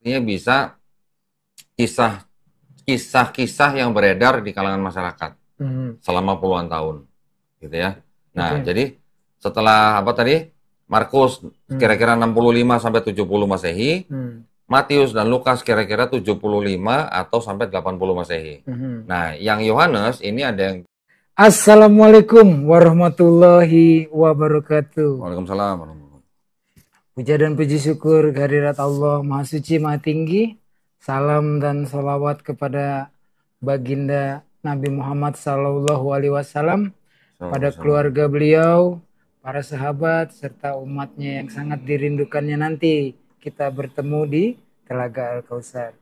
Ini bisa kisah-kisah yang beredar di kalangan masyarakat selama puluhan tahun, gitu ya. Nah, jadi setelah apa tadi? Markus kira-kira 65 sampai 70 Masehi, Matius dan Lukas kira-kira 75 atau sampai 80 Masehi. Nah, yang Yohanes ini ada yang Assalamualaikum warahmatullahi wabarakatuh. Waalaikumsalam. Puja dan puji syukur kehadirat Allah Maha Suci Maha Tinggi. Salam dan salawat kepada baginda Nabi Muhammad Sallallahu Alaihi Wasallam, pada keluarga beliau, para sahabat, serta umatnya yang sangat dirindukannya nanti kita bertemu di Telaga Al-Kautsar.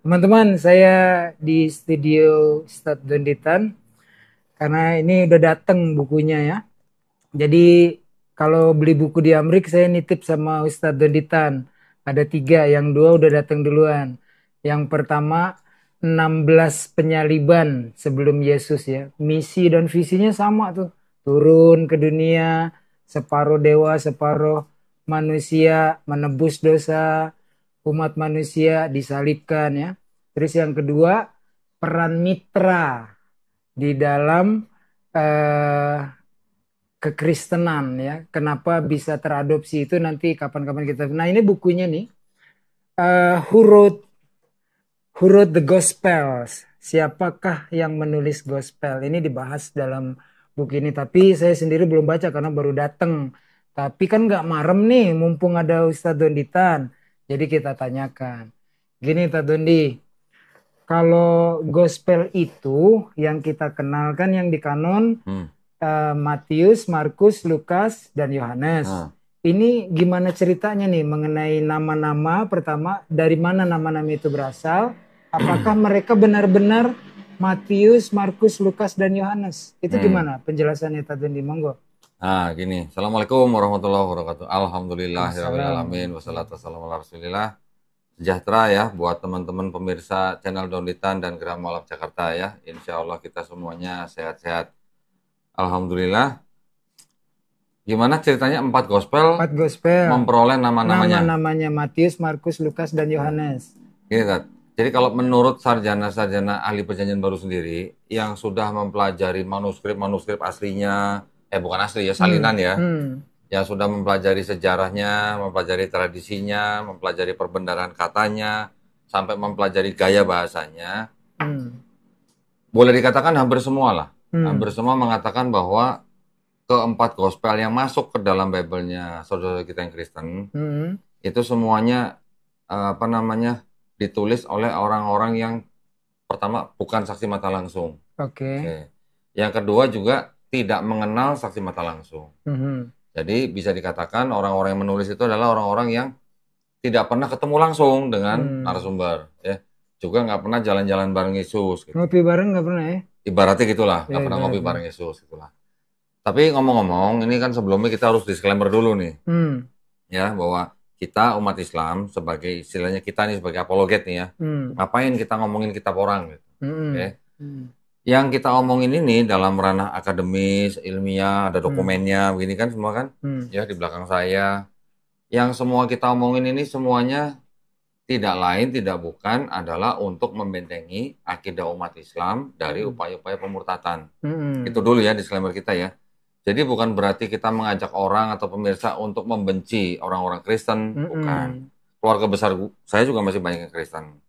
Teman-teman, saya di studio Ustadz Donditan karena ini udah dateng bukunya ya. Jadi kalau beli buku di Amrik saya nitip sama Ustadz Donditan. Ada 3, yang 2 udah datang duluan. Yang pertama 16 penyaliban sebelum Yesus ya. Misi dan visinya sama tuh. Turun ke dunia, separuh dewa, separuh manusia, menebus dosa umat manusia, disalibkan ya. Terus yang kedua, peran mitra di dalam kekristenan ya. Kenapa bisa teradopsi itu nanti kapan-kapan kita. Nah, ini bukunya nih. Who wrote the Gospels? Siapakah yang menulis Gospel? Ini dibahas dalam buku ini. Tapi saya sendiri belum baca karena baru datang. Tapi kan nggak marem nih, mumpung ada Ustadz Donditan. Jadi kita tanyakan. Gini Ustadz Dondi, kalau Gospel itu yang kita kenalkan yang di kanon Matius, Markus, Lukas, dan Yohanes. Ini gimana ceritanya nih mengenai nama-nama? Pertama, dari mana nama-nama itu berasal? Apakah mereka benar-benar Matius, Markus, Lukas, dan Yohanes? Itu gimana penjelasannya Tadi monggo? Nah, gini. Assalamualaikum warahmatullahi wabarakatuh. Alhamdulillahirrahmanirrahim. Wassalatu wassalamu ala rasulillah. Sejahtera ya buat teman-teman pemirsa channel Donditan dan Gerham Mualaf Jakarta ya. Insya Allah kita semuanya sehat-sehat. Alhamdulillah. Gimana ceritanya 4 gospel memperoleh nama-namanya? Nama-namanya Matius, Markus, Lukas, dan Yohanes. Gini, Tat. Jadi kalau menurut sarjana-sarjana ahli perjanjian baru sendiri yang sudah mempelajari manuskrip aslinya, bukan asli ya, salinan ya. Yang sudah mempelajari sejarahnya, mempelajari tradisinya, mempelajari perbendaharaan katanya, sampai mempelajari gaya bahasanya. Boleh dikatakan hampir semua lah. Hampir semua mengatakan bahwa keempat gospel yang masuk ke dalam Bible-nya saudara kita yang Kristen, itu semuanya ditulis oleh orang-orang yang pertama bukan saksi mata langsung. Oke. Yang kedua juga tidak mengenal saksi mata langsung. Jadi bisa dikatakan orang-orang yang menulis itu adalah orang-orang yang tidak pernah ketemu langsung dengan narasumber, ya. Juga nggak pernah jalan-jalan bareng Yesus. Gitu. Ngopi bareng nggak pernah ya? Ibaratnya gitulah, nggak pernah ngopi bareng Yesus, gitulah. Tapi ngomong-ngomong, ini kan sebelumnya kita harus disclaimer dulu nih, ya, bahwa kita umat Islam sebagai istilahnya kita nih sebagai apologet nih ya, ngapain kita ngomongin kitab orang, gitu. Okay? Yang kita omongin ini dalam ranah akademis, ilmiah, ada dokumennya, begini kan semua kan, ya di belakang saya. Yang semua kita omongin ini semuanya tidak lain, tidak bukan adalah untuk membentengi akidah umat Islam dari upaya-upaya pemurtatan. Itu dulu ya disclaimer kita ya. Jadi bukan berarti kita mengajak orang atau pemirsa untuk membenci orang-orang Kristen, bukan. Keluarga besar saya juga masih banyak yang Kristen.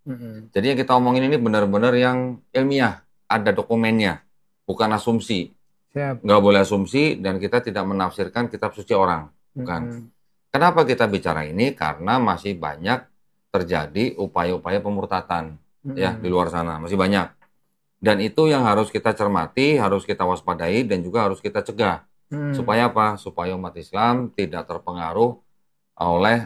Jadi yang kita omongin ini benar-benar yang ilmiah. Ada dokumennya, bukan asumsi. Nggak boleh asumsi dan kita tidak menafsirkan kitab suci orang, bukan. Kenapa kita bicara ini? Karena masih banyak terjadi upaya-upaya pemurtatan ya di luar sana, masih banyak. Dan itu yang harus kita cermati, harus kita waspadai dan juga harus kita cegah. Supaya apa? Supaya umat Islam tidak terpengaruh oleh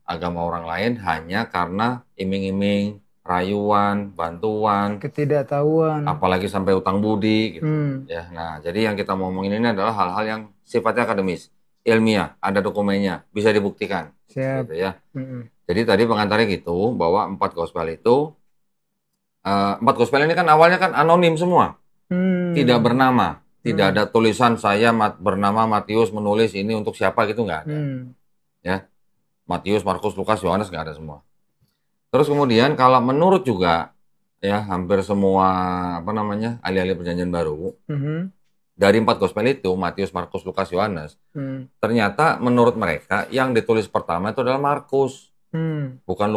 agama orang lain hanya karena iming-iming, rayuan, bantuan, ketidaktahuan, apalagi sampai utang budi gitu. Ya, nah, jadi yang kita mau ngomongin ini adalah hal-hal yang sifatnya akademis, ilmiah, ada dokumennya, bisa dibuktikan. Gitu ya. Jadi tadi pengantarnya gitu bahwa 4 gospel itu 4 gospel ini kan awalnya kan anonim semua. Tidak bernama, tidak ada tulisan saya bernama Matius menulis ini untuk siapa gitu nggak ada. Ya. Matius, Markus, Lukas, Yohanes nggak ada semua. Terus kemudian kalau menurut juga ya hampir semua ahli-ahli perjanjian baru dari 4 gospel itu Matius, Markus, Lukas, Yohanes ternyata menurut mereka yang ditulis pertama itu adalah Markus, bukan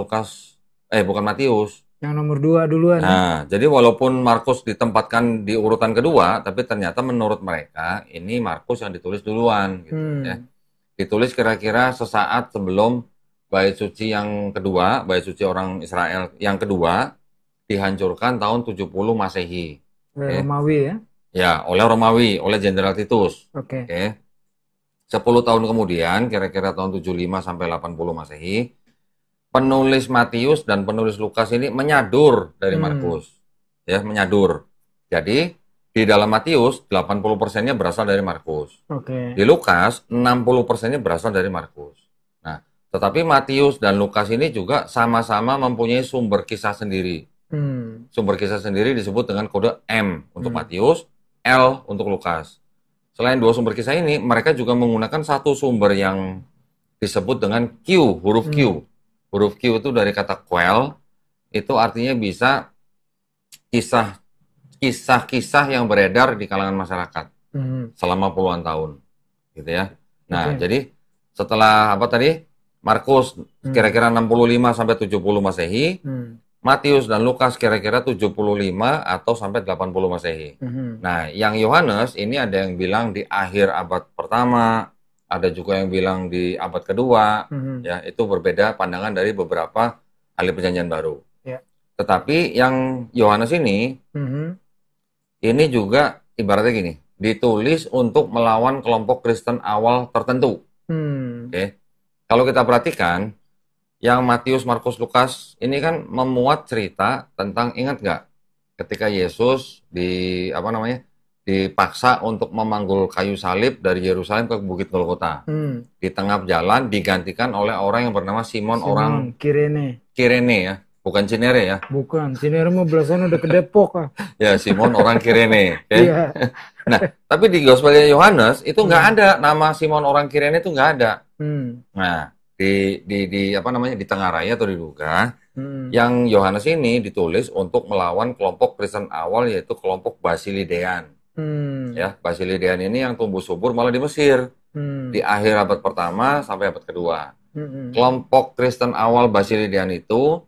Matius. Yang nomor 2 duluan. Nah, jadi walaupun Markus ditempatkan di urutan kedua, tapi ternyata menurut mereka ini Markus yang ditulis duluan, gitu ya. Ditulis kira-kira sesaat sebelum Bait Suci yang kedua, Bait Suci orang Israel yang kedua dihancurkan tahun 70 Masehi. Oleh Romawi ya? Ya, oleh Romawi, oleh Jenderal Titus. Oke. 10 tahun kemudian, kira-kira tahun 75 sampai 80 Masehi, penulis Matius dan penulis Lukas ini menyadur dari Markus. Ya, menyadur. Jadi, di dalam Matius 80%-nya berasal dari Markus. Di Lukas 60%-nya berasal dari Markus. Nah, tetapi Matius dan Lukas ini juga sama-sama mempunyai sumber kisah sendiri. Sumber kisah sendiri disebut dengan kode M untuk Matius, L untuk Lukas. Selain dua sumber kisah ini, mereka juga menggunakan satu sumber yang disebut dengan Q, huruf Q. Huruf Q itu dari kata quell, itu artinya bisa kisah-kisah yang beredar di kalangan masyarakat selama puluhan tahun, gitu ya. Nah, jadi setelah Markus kira-kira 65 sampai 70 Masehi, Matius dan Lukas kira-kira 75 atau sampai 80 Masehi. Nah, yang Yohanes ini ada yang bilang di akhir abad pertama, ada juga yang bilang di abad kedua, ya itu berbeda pandangan dari beberapa ahli perjanjian baru. Tetapi yang Yohanes ini juga ibaratnya gini, ditulis untuk melawan kelompok Kristen awal tertentu. Kalau kita perhatikan, yang Matius, Markus, Lukas ini kan memuat cerita tentang, ingat nggak, ketika Yesus dipaksa untuk memanggul kayu salib dari Yerusalem ke Bukit Golgota. Di tengah jalan digantikan oleh orang yang bernama Simon orang Kirene ya, bukan Cinere ya. Bukan, Cinere mah belasan udah ke Depok ah. Ya, Simon orang Kirene. Nah, tapi di Gospelnya Yohanes itu nggak ada nama Simon orang Kirene, itu nggak ada. Nah, di tengah raya atau di Luka, yang Yohanes ini ditulis untuk melawan kelompok Kristen awal, yaitu kelompok Basilidean. Ya, Basilidean ini yang tumbuh subur malah di Mesir di akhir abad pertama sampai abad kedua. Kelompok Kristen awal Basilidean itu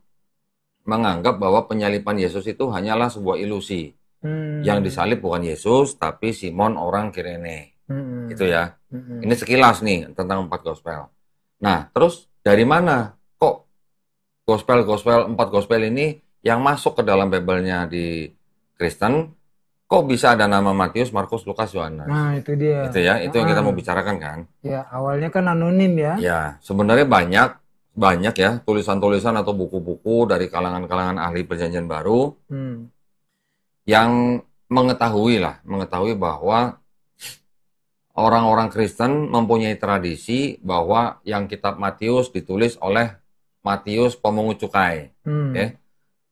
menganggap bahwa penyaliban Yesus itu hanyalah sebuah ilusi. Yang disalib bukan Yesus tapi Simon orang Kirene. Itu ya. Ini sekilas nih tentang 4 gospel. Nah, terus dari mana kok empat gospel ini yang masuk ke dalam Bible-nya di Kristen, kok bisa ada nama Matius, Markus, Lukas, Yohanes? Nah, itu dia. Itu ya, itu yang kita mau bicarakan kan? Ya, awalnya kan anonim ya. Ya, sebenarnya banyak ya tulisan-tulisan atau buku-buku dari kalangan-kalangan ahli perjanjian baru yang mengetahui bahwa orang-orang Kristen mempunyai tradisi bahwa yang kitab Matius ditulis oleh Matius pemungut cukai.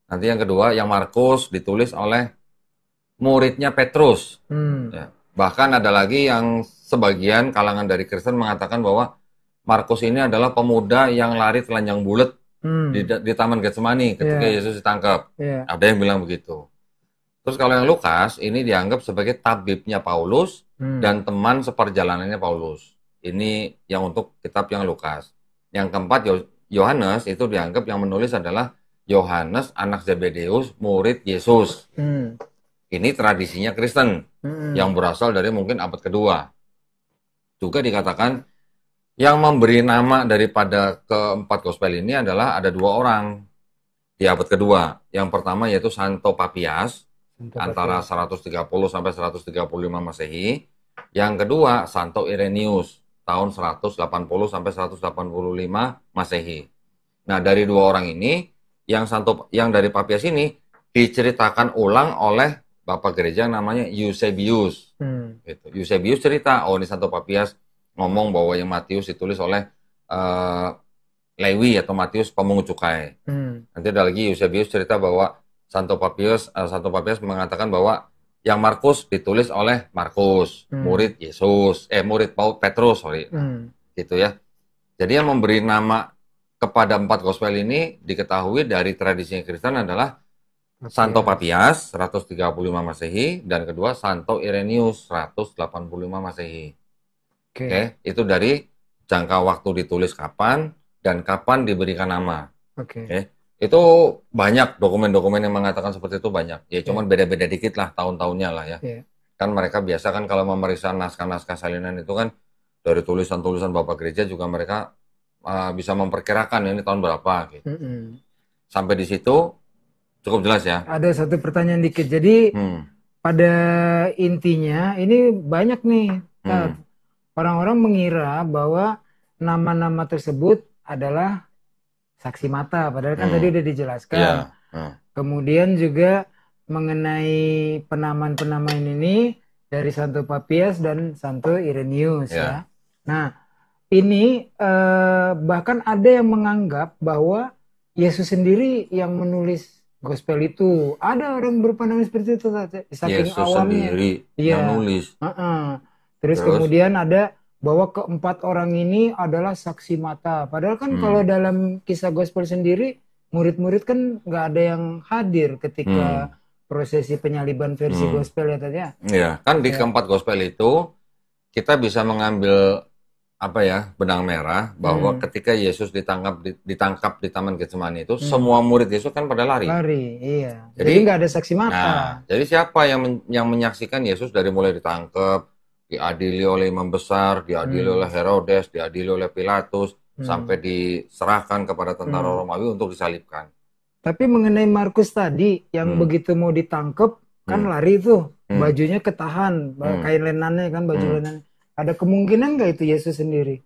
Nanti yang kedua, yang Markus ditulis oleh muridnya Petrus. Ya. Bahkan ada lagi yang sebagian kalangan dari Kristen mengatakan bahwa Markus ini adalah pemuda yang lari telanjang bulat di Taman Getsemani ketika Yesus ditangkap. Ada yang bilang begitu. Terus kalau yang Lukas ini dianggap sebagai tabibnya Paulus dan teman seperjalanannya Paulus. Ini yang untuk kitab yang Lukas. Yang keempat, Yohanes itu dianggap yang menulis adalah Yohanes anak Zebedeus, murid Yesus. Ini tradisinya Kristen yang berasal dari mungkin abad kedua. Juga dikatakan yang memberi nama daripada keempat gospel ini adalah ada 2 orang di abad kedua. Yang pertama yaitu Santo Papias antara 130 sampai 135 Masehi. Yang kedua Santo Irenaeus tahun 180 sampai 185 Masehi. Nah, dari 2 orang ini yang dari Papias ini diceritakan ulang oleh Bapak gereja namanya Eusebius. Gitu. Eusebius cerita, ini Santo Papias ngomong bahwa yang Matius ditulis oleh Lewi atau Matius pemungut cukai. Nanti ada lagi Eusebius cerita bahwa Santo Papias mengatakan bahwa yang Markus ditulis oleh Markus, murid Yesus, murid Petrus, gitu ya. Jadi yang memberi nama kepada 4 gospel ini diketahui dari tradisinya Kristen adalah Santo Papias 135 Masehi dan kedua Santo Irenaeus 185 Masehi. Oke, itu dari jangka waktu ditulis kapan dan kapan diberikan nama. Oke. Itu banyak dokumen-dokumen yang mengatakan seperti itu banyak. Ya cuman beda-beda dikit lah tahun-tahunnya lah ya. Kan mereka biasa kan kalau memeriksa naskah-naskah salinan itu kan dari tulisan-tulisan Bapak Gereja juga mereka bisa memperkirakan ini tahun berapa gitu. Sampai di situ cukup jelas ya. Ada satu pertanyaan dikit. Jadi pada intinya ini banyak nih orang-orang mengira bahwa nama-nama tersebut adalah saksi mata, padahal kan tadi udah dijelaskan. Kemudian juga mengenai penamaan-penamaan ini dari Santo Papias dan Santo Irenaeus ya. Nah, ini bahkan ada yang menganggap bahwa Yesus sendiri yang menulis gospel itu. Ada orang berpandangan seperti itu, saking Yesus awamnya. Sendiri yang nulis. Terus kemudian ada bahwa keempat orang ini adalah saksi mata. Padahal kan kalau dalam kisah gospel sendiri, murid-murid kan nggak ada yang hadir ketika prosesi penyaliban versi gospel ya tadi ya. Iya, kan di keempat gospel itu kita bisa mengambil benang merah bahwa ketika Yesus ditangkap di Taman Getsemani itu semua murid Yesus kan pada lari. Iya. Jadi nggak ada saksi mata. Nah, jadi siapa yang menyaksikan Yesus dari mulai ditangkap, diadili oleh imam besar, diadili oleh Herodes, diadili oleh Pilatus, sampai diserahkan kepada tentara Romawi untuk disalibkan. Tapi mengenai Markus tadi, yang begitu mau ditangkap, kan lari tuh, bajunya ketahan, kain lenannya kan, baju lenannya. Ada kemungkinan nggak itu Yesus sendiri?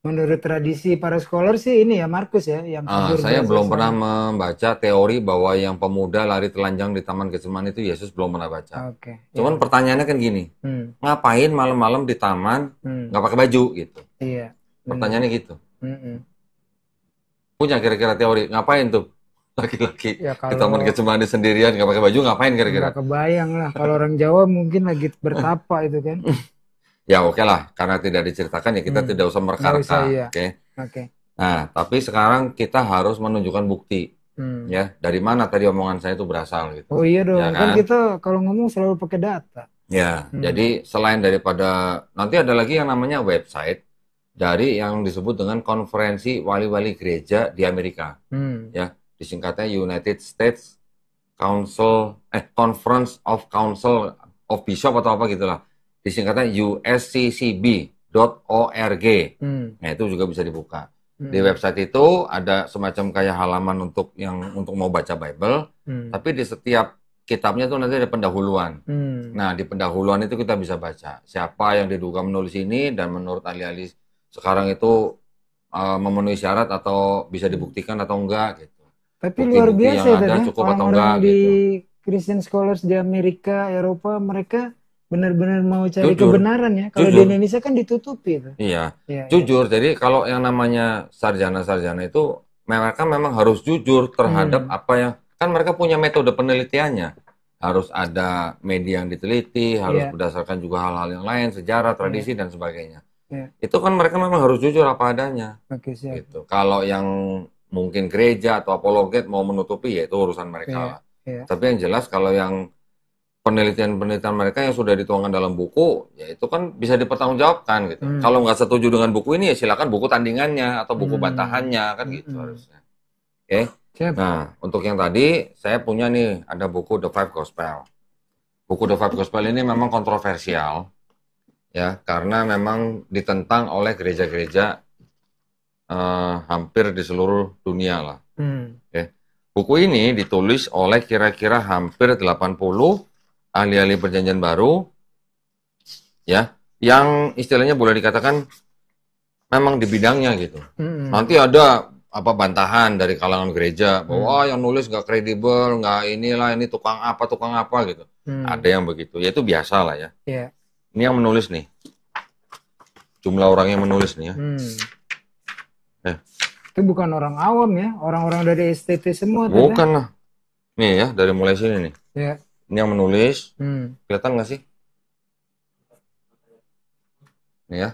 Menurut tradisi para scholar sih ini ya Markus ya yang saya belum pernah membaca teori bahwa yang pemuda lari telanjang di Taman Getsemani itu Yesus, belum pernah baca. Cuman pertanyaannya kan gini, ngapain malam-malam di taman nggak pakai baju gitu? Iya. Pertanyaannya gitu. Punya kira-kira teori ngapain tuh laki-laki di Taman Getsemani sendirian nggak pakai baju, ngapain kira-kira? Nggak kebayang lah kalau orang Jawa mungkin lagi bertapa itu kan. Ya oke lah, karena tidak diceritakan ya kita tidak usah mereka-reka. Oke. Nah, tapi sekarang kita harus menunjukkan bukti. Ya, dari mana tadi omongan saya itu berasal gitu. Oh iya dong, ya kan kita kalau ngomong selalu pakai data. Ya, jadi selain daripada nanti ada lagi yang namanya website dari yang disebut dengan konferensi wali-wali gereja di Amerika. Ya, disingkatnya United States Conference of Council of Bishop atau apa gitulah. Disingkatnya usccb.org. Nah, itu juga bisa dibuka. Di website itu ada semacam kayak halaman untuk mau baca Bible, tapi di setiap kitabnya tuh nanti ada pendahuluan. Nah, di pendahuluan itu kita bisa baca siapa yang diduga menulis ini dan menurut ahli-ahli sekarang itu memenuhi syarat atau bisa dibuktikan atau enggak gitu. Tapi luar biasa yang ada cukup atau enggak di gitu. Christian scholars di Amerika, Eropa, mereka benar-benar mau cari kebenaran ya. Kalau di Indonesia kan ditutupi itu. Iya. Jujur. Jadi kalau yang namanya sarjana-sarjana itu mereka memang harus jujur terhadap apa yang kan mereka punya metode penelitiannya. Harus ada media yang diteliti, harus berdasarkan juga hal-hal yang lain, sejarah, tradisi dan sebagainya. Itu kan mereka memang harus jujur apa adanya. Gitu. Kalau yang mungkin gereja atau apologet mau menutupi ya itu urusan mereka lah. Tapi yang jelas kalau yang penelitian-penelitian mereka yang sudah dituangkan dalam buku, ya itu kan bisa dipertanggungjawabkan gitu. Kalau nggak setuju dengan buku ini, ya silakan buku tandingannya atau buku bantahannya kan gitu harusnya. Oke. Nah, untuk yang tadi saya punya nih ada buku The Five Gospel. Buku The Five Gospel ini memang kontroversial, ya karena memang ditentang oleh gereja-gereja hampir di seluruh dunia lah. Oke. Buku ini ditulis oleh kira-kira hampir 80 ahli-ahli perjanjian baru, ya, yang istilahnya boleh dikatakan memang di bidangnya gitu. Nanti ada bantahan dari kalangan gereja bahwa yang nulis nggak kredibel, nggak ini tukang apa gitu. Ada yang begitu, ya itu biasa lah ya. Ini yang menulis nih, jumlah orang yang menulis nih ya. Itu bukan orang awam ya, orang-orang dari STT semua. Bukan lah, nih ya dari mulai sini nih. Ini yang menulis, kelihatan nggak sih? Nih ya,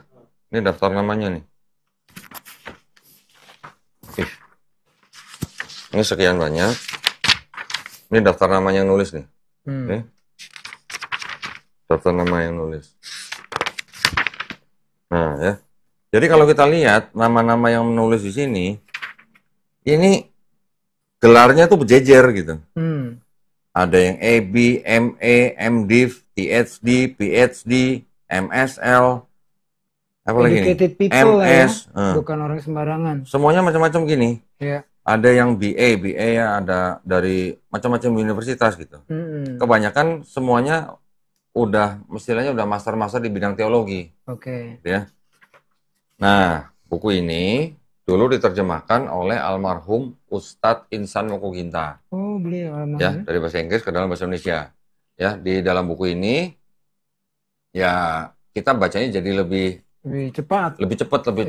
ini daftar namanya nih. Ini sekian banyak. Ini daftar namanya yang nulis nih. Oke. Daftar nama yang nulis. Nah ya. Jadi kalau kita lihat nama-nama yang menulis di sini, ini gelarnya tuh berjejer gitu. Ada yang AB, MA, MDiv, PhD, PhD, MSL, apa lagi nih? MS, ya. Bukan orang sembarangan. Semuanya macam-macam gini. Ya. Ada yang BA ya ada dari macam-macam universitas gitu. Kebanyakan semuanya udah, istilahnya udah master di bidang teologi. Oke. Ya. Nah, buku ini dulu diterjemahkan oleh almarhum Ustadz Insan Mokoginta. Oh, beliau almarhum. Ya, dari bahasa Inggris ke dalam bahasa Indonesia. Ya, di dalam buku ini ya kita bacanya jadi lebih cepat, lebih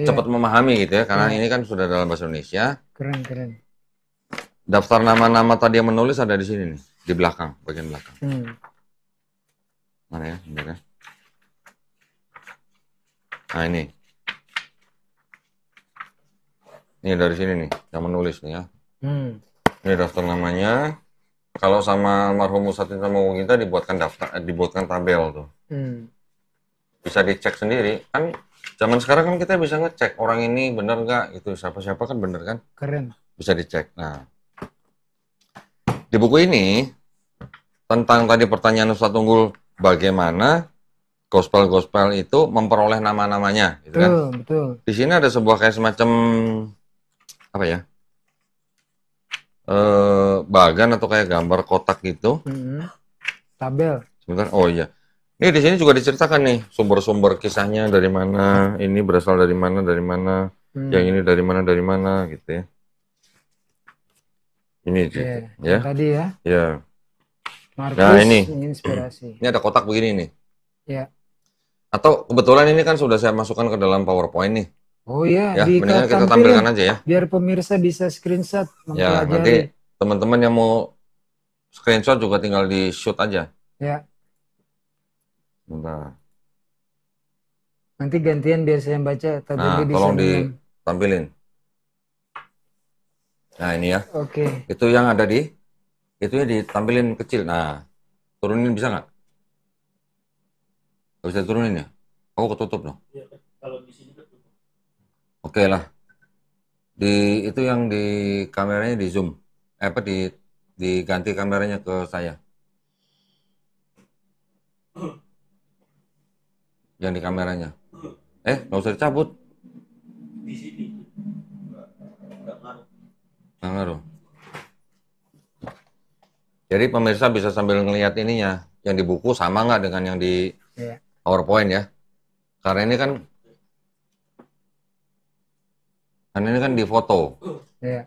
cepat memahami gitu ya, karena ini kan sudah dalam bahasa Indonesia. Keren. Daftar nama-nama tadi yang menulis ada di sini nih, di belakang, bagian belakang. Mana ya, ini kan? Nah ini. Ini dari sini nih, yang menulis nih ya. Ini daftar namanya. Kalau sama almarhum Ustadz Insan Mokoginta dibuatkan tabel tuh. Bisa dicek sendiri. Kan zaman sekarang kan kita bisa ngecek orang ini bener nggak, itu siapa-siapa kan bener kan? Keren. Bisa dicek. Nah, di buku ini tentang tadi pertanyaan Ustadz Unggul, bagaimana gospel itu memperoleh nama-namanya, gitu kan? Betul. Di sini ada sebuah kayak semacam apa ya, bagan atau kayak gambar kotak gitu. Tabel. Sebentar, oh iya. Ini di sini juga diceritakan nih sumber-sumber kisahnya dari mana, ini berasal dari mana, yang ini dari mana gitu ya. Ini gitu, ya. Tadi ya. Ya. Markus, nah ini, inspirasi. Ini ada kotak begini nih. Ya. Atau kebetulan ini kan sudah saya masukkan ke dalam PowerPoint nih. Oh iya, ya, mendingan kita tampilkan aja ya. Biar pemirsa bisa screenshot. Ya, nanti teman-teman yang mau screenshot juga tinggal di shoot aja. Ya. Bentar. Nanti gantian biar saya baca. Nah, tolong ditampilin. Nah, ini ya. Oke. Itu yang ada itu ya ditampilin kecil. Nah, turunin bisa nggak? Nggak bisa turunin ya? Oh, ketutup dong. Ya, kalau di sini ketutup. Oke lah. Itu yang di kameranya di zoom. Diganti kameranya ke saya. Yang di kameranya. Nggak usah dicabut. Di sini. Nggak ngaruh. Jadi pemirsa bisa sambil ngelihat ininya. Yang di buku sama nggak dengan yang di PowerPoint ya. Karena ini kan di foto. Iya.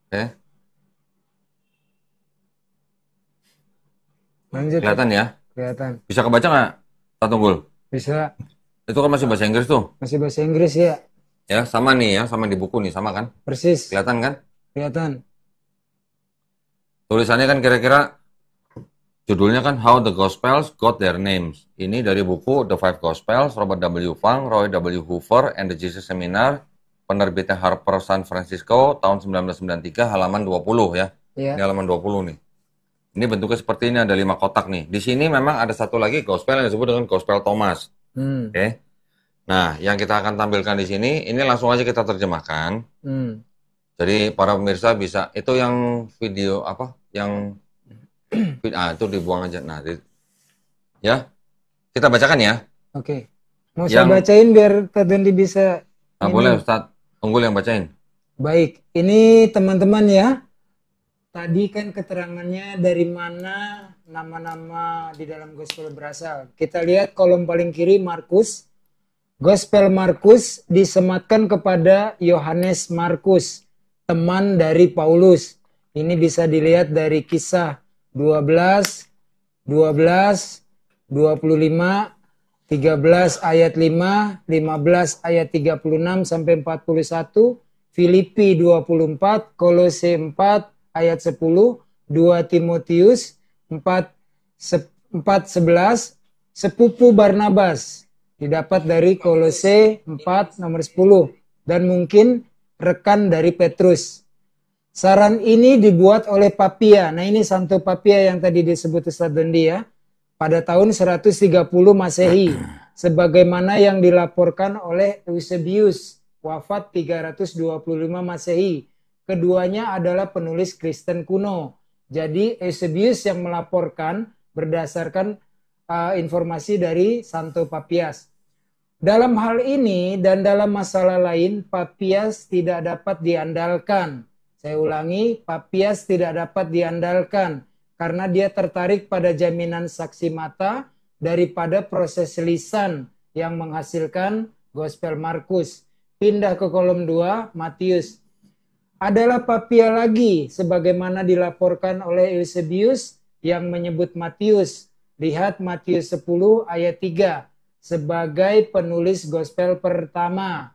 Oke. Lanjut. Kelihatan ya? Kelihatan. Bisa kebaca nggak, Pak Tunggul? Bisa. Itu kan masih bahasa Inggris tuh? Masih bahasa Inggris ya. Ya, sama nih ya, sama di buku nih, sama kan? Persis. Kelihatan kan? Kelihatan. Tulisannya kan kira-kira judulnya kan How the Gospels Got Their Names. Ini dari buku The Five Gospels, Robert W. Funk, Roy W. Hoover, and the Jesus Seminar, penerbitnya Harper San Francisco, tahun 1993, halaman 20 ya. Ini halaman 20 nih. Ini bentuknya seperti ini, ada 5 kotak nih. Di sini memang ada satu lagi gospel yang disebut dengan Gospel Thomas. Oke. Nah, yang kita akan tampilkan di sini, ini langsung aja kita terjemahkan. Jadi para pemirsa bisa, itu yang video apa? Yang itu dibuang aja. Nah, ya, kita bacakan ya. Oke. Mau saya bacain biar Tadandi bisa. Boleh Ustadz Unggul yang bacain. Baik, ini teman-teman ya. Tadi kan keterangannya dari mana nama-nama di dalam gospel berasal. Kita lihat kolom paling kiri Markus. Gospel Markus disematkan kepada Yohanes Markus, teman dari Paulus. Ini bisa dilihat dari Kisah 12, 25, 13 ayat 5, 15 ayat 36 sampai 41, Filipi 24, Kolose 4 ayat 10, 2 Timotius 4:11, sepupu Barnabas. Didapat dari Kolose 4 nomor 10. Dan mungkin rekan dari Petrus. Saran ini dibuat oleh Papia. Nah ini Santo Papia yang tadi disebut Ustaz Dendi ya. Pada tahun 130 Masehi. Sebagaimana yang dilaporkan oleh Eusebius. Wafat 325 Masehi. Keduanya adalah penulis Kristen kuno. Jadi Eusebius yang melaporkan berdasarkan informasi dari Santo Papias. Dalam hal ini dan dalam masalah lain, Papias tidak dapat diandalkan. Saya ulangi, Papias tidak dapat diandalkan karena dia tertarik pada jaminan saksi mata daripada proses lisan yang menghasilkan Gospel Markus. Pindah ke kolom 2, Matius. Adalah Papia lagi sebagaimana dilaporkan oleh Eusebius yang menyebut Matius. Lihat Matius 10 ayat 3 sebagai penulis gospel pertama.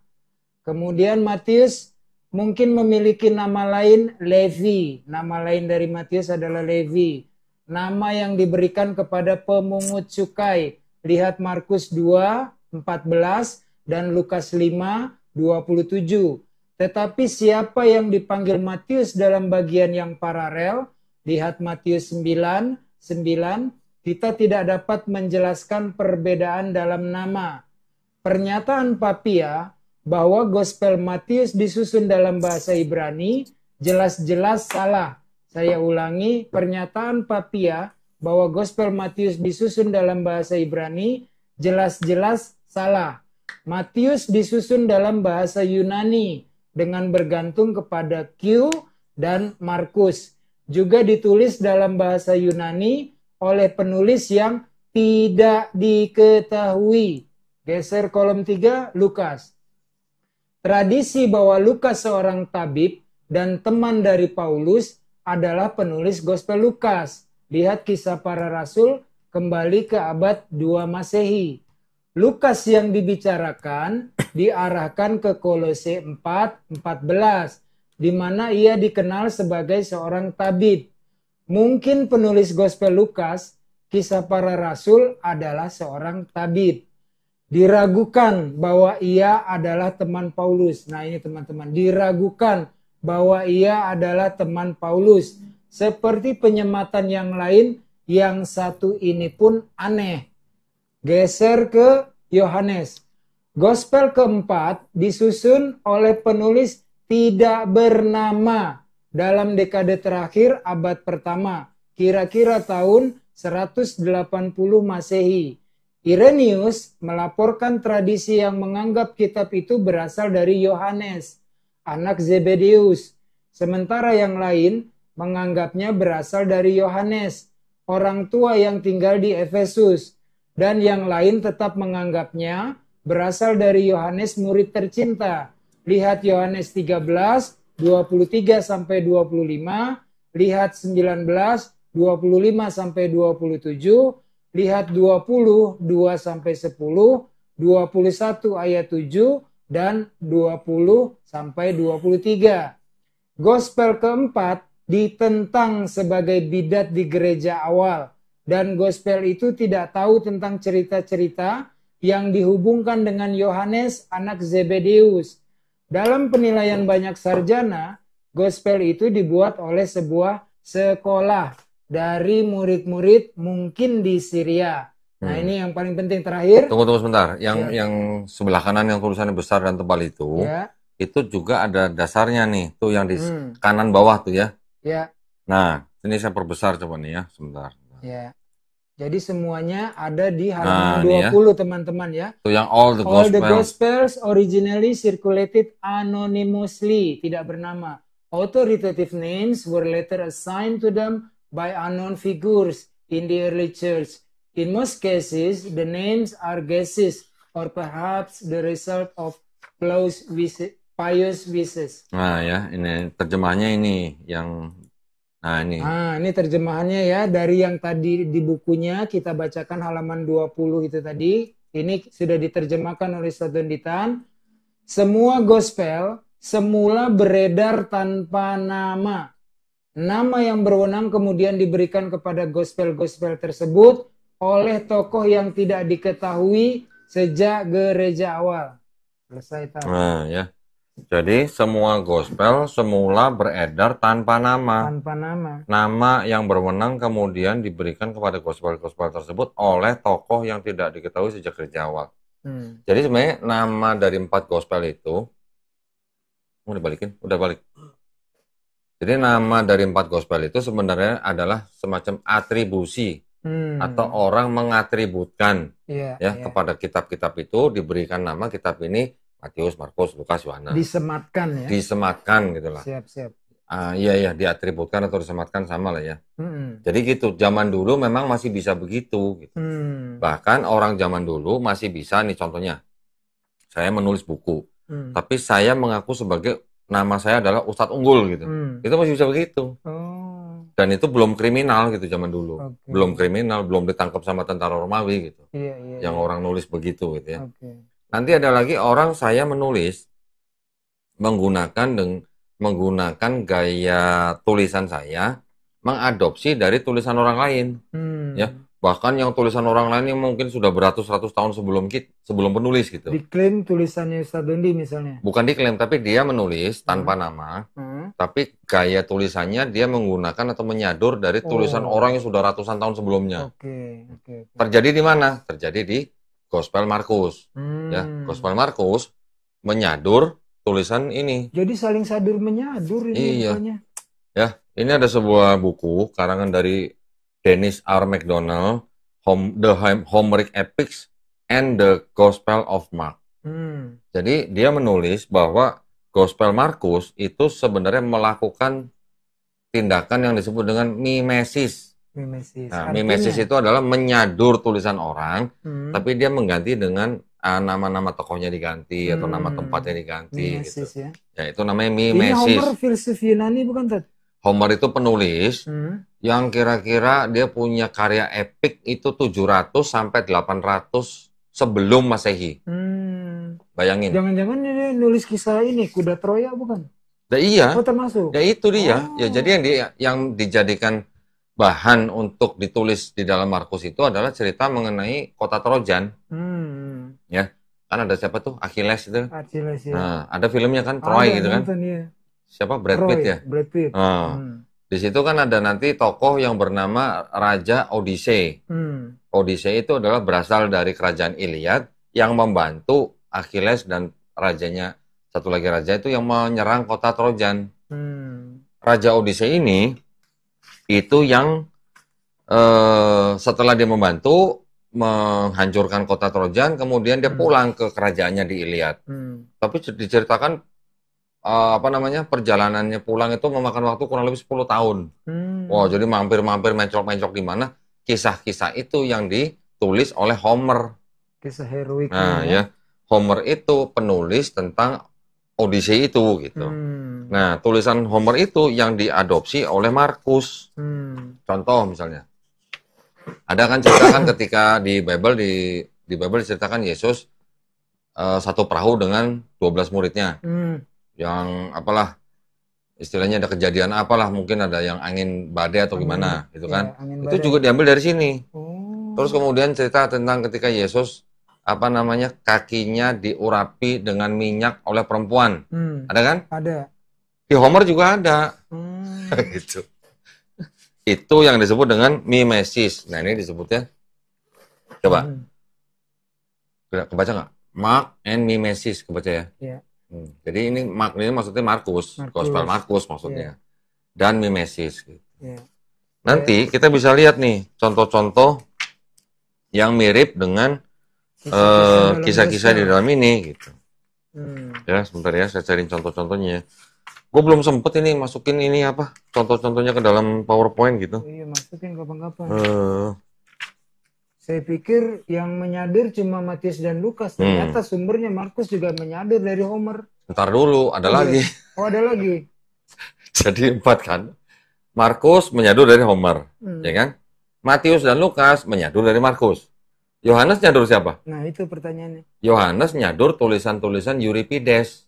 Kemudian Matius mungkin memiliki nama lain Levi. Nama lain dari Matius adalah Levi. Nama yang diberikan kepada pemungut cukai. Lihat Markus 2 14 dan Lukas 5 27. Tetapi siapa yang dipanggil Matius dalam bagian yang paralel, lihat Matius 9 kita tidak dapat menjelaskan perbedaan dalam nama. Pernyataan Papia bahwa Gospel Matius disusun dalam bahasa Ibrani jelas-jelas salah. Saya ulangi, pernyataan Papia bahwa Gospel Matius disusun dalam bahasa Ibrani jelas-jelas salah. Matius disusun dalam bahasa Yunani dengan bergantung kepada Q dan Markus. Juga ditulis dalam bahasa Yunani oleh penulis yang tidak diketahui. Geser kolom 3, Lukas. Tradisi bahwa Lukas seorang tabib dan teman dari Paulus adalah penulis Gospel Lukas. Lihat Kisah Para Rasul kembali ke abad 2 Masehi. Lukas yang dibicarakan diarahkan ke Kolose 4:14, di mana ia dikenal sebagai seorang tabib. Mungkin penulis Gospel Lukas, Kisah Para Rasul adalah seorang tabib. Diragukan bahwa ia adalah teman Paulus. Nah ini teman-teman, diragukan bahwa ia adalah teman Paulus. Seperti penyematan yang lain, yang satu ini pun aneh. Geser ke Yohanes. Gospel keempat disusun oleh penulis tidak bernama dalam dekade terakhir abad pertama, kira-kira tahun 180 Masehi. Irenaeus melaporkan tradisi yang menganggap kitab itu berasal dari Yohanes, anak Zebedeus. Sementara yang lain menganggapnya berasal dari Yohanes, orang tua yang tinggal di Efesus. Dan yang lain tetap menganggapnya berasal dari Yohanes murid tercinta. Lihat Yohanes 13, 23 sampai 25, lihat 19, 25 sampai 27, lihat 20, 2 sampai 10, 21 ayat 7, dan 20 sampai 23. Gospel keempat ditentang sebagai bidat di gereja awal. Dan gospel itu tidak tahu tentang cerita-cerita yang dihubungkan dengan Yohanes anak Zebedeus. Dalam penilaian banyak sarjana, gospel itu dibuat oleh sebuah sekolah dari murid-murid mungkin di Syria. Nah ini yang paling penting terakhir. Tunggu sebentar. Yang sebelah kanan yang tulisannya besar dan tebal itu, itu juga ada dasarnya nih. Tuh yang di kanan bawah tuh ya. Ya. Nah ini saya perbesar coba nih ya, sebentar. Ya. Jadi semuanya ada di halaman 20 teman-teman ya. Itu yang all the Gospels originally circulated anonymously, tidak bernama. Authoritative names were later assigned to them by unknown figures in the early church. In most cases, the names are guesses or perhaps the result of pious wishes. Nah ya, ini terjemahnya ini yang ini terjemahannya ya dari yang tadi di bukunya kita bacakan halaman 20 itu tadi. Ini sudah diterjemahkan oleh Ustaz Donditan. Semua gospel semula beredar tanpa nama. Nama yang berwenang kemudian diberikan kepada gospel-gospel tersebut oleh tokoh yang tidak diketahui sejak gereja awal. Selesai tahu. Nah, ya. Jadi semua gospel semula beredar tanpa nama. Tanpa nama. Nama yang berwenang kemudian diberikan kepada gospel-gospel tersebut oleh tokoh yang tidak diketahui sejak gereja awal. Jadi sebenarnya nama dari 4 gospel itu, udah balik. Jadi nama dari 4 gospel itu sebenarnya adalah semacam atribusi atau orang mengatributkan kepada kitab-kitab itu, diberikan nama kitab ini Matius, Markus, Lukas, Yohanes. Disematkan ya? Disematkan gitu lah. Siap. Iya, diatributkan atau disematkan sama lah ya. Jadi gitu, zaman dulu memang masih bisa begitu. Gitu. Bahkan orang zaman dulu masih bisa nih contohnya, saya menulis buku, tapi saya mengaku sebagai nama saya adalah Ustadz Unggul gitu. Itu masih bisa begitu. Dan itu belum kriminal gitu zaman dulu. Belum kriminal, belum ditangkap sama tentara Romawi gitu. Yang orang nulis begitu gitu ya. Nanti ada lagi orang saya menulis menggunakan gaya tulisan saya, mengadopsi dari tulisan orang lain. Ya, bahkan yang tulisan orang lain yang mungkin sudah beratus-ratus tahun sebelum penulis gitu. Diklaim tulisannya Ustadz Dondi misalnya? Bukan diklaim, tapi dia menulis tanpa nama, tapi gaya tulisannya dia menggunakan atau menyadur dari tulisan orang yang sudah ratusan tahun sebelumnya. Terjadi di mana? Terjadi di Gospel Markus. Ya, Gospel Markus menyadur tulisan ini. Jadi saling sadur menyadur ini rupanya. Ya, ini ada sebuah buku karangan dari Dennis R. MacDonald, The Homeric Epics and the Gospel of Mark. Jadi dia menulis bahwa Gospel Markus itu sebenarnya melakukan tindakan yang disebut dengan mimesis. Nah, mimesis itu adalah menyadur tulisan orang, tapi dia mengganti dengan nama-nama tokohnya diganti atau nama tempatnya diganti. Mimesis, gitu. Ya, itu namanya mimesis. Ini Homer filsuf Yunani bukan, Ted? Homer itu penulis yang kira-kira dia punya karya epik itu 700 sampai 800 sebelum Masehi. Bayangin. Jangan-jangan dia nulis kisah ini kuda Troya bukan? Nah, iya. Oh, termasuk. Ya itu dia. Ya jadi yang dijadikan bahan untuk ditulis di dalam Markus itu adalah cerita mengenai kota Trojan. Ya, kan ada siapa tuh? Achilles itu. Achilles ya. Nah, ada filmnya kan Troy gitu kan. Ya. Siapa? Brad Pitt ya? Brad Pitt. Di situ kan ada nanti tokoh yang bernama Raja Odyssey. Odyssey itu adalah berasal dari kerajaan Iliad yang membantu Achilles dan rajanya, satu lagi raja itu yang menyerang kota Trojan. Raja Odyssey ini itu yang setelah dia membantu menghancurkan kota Trojan, kemudian dia pulang ke kerajaannya di Iliad. Tapi diceritakan perjalanannya pulang itu memakan waktu kurang lebih 10 tahun. Wow, jadi mampir-mampir, mencok-mencok di mana. Kisah-kisah itu yang ditulis oleh Homer. Kisah heroik. Nah, ya. Homer itu penulis tentang Odyssey itu gitu. Nah, tulisan Homer itu yang diadopsi oleh Markus. Contoh misalnya. Ada kan ceritakan ketika di Bible Bible diceritakan Yesus satu perahu dengan 12 muridnya. Yang apalah istilahnya ada kejadian apalah, mungkin ada yang angin badai atau gimana gitu kan. Itu juga diambil dari sini. Terus kemudian cerita tentang ketika Yesus kakinya diurapi dengan minyak oleh perempuan. Ada kan? Ada. Di Homer juga ada. Gitu. Itu yang disebut dengan mimesis. Nah, ini disebutnya. Coba. Kebaca nggak? Mark and mimesis, kebaca ya? Iya. Jadi ini Mark ini maksudnya Markus. Gospel Markus maksudnya. Dan mimesis. Gitu. Nanti kita bisa lihat nih contoh-contoh yang mirip dengan kisah-kisah di dalam ini gitu. Ya, sebentar ya, saya cari contoh-contohnya. Gue belum sempet ini masukin ini contoh-contohnya ke dalam PowerPoint gitu. Iya, masukin kapan-kapan. Saya pikir yang menyadur cuma Matius dan Lukas. Ternyata sumbernya Markus juga menyadur dari Homer. Ntar dulu, ada lagi. Oh, ada lagi. Jadi 4 kan. Markus menyadur dari Homer, ya kan? Matius dan Lukas menyadur dari Markus. Yohanes nyadur siapa? Nah, itu pertanyaannya. Yohanes nyadur tulisan-tulisan Euripides.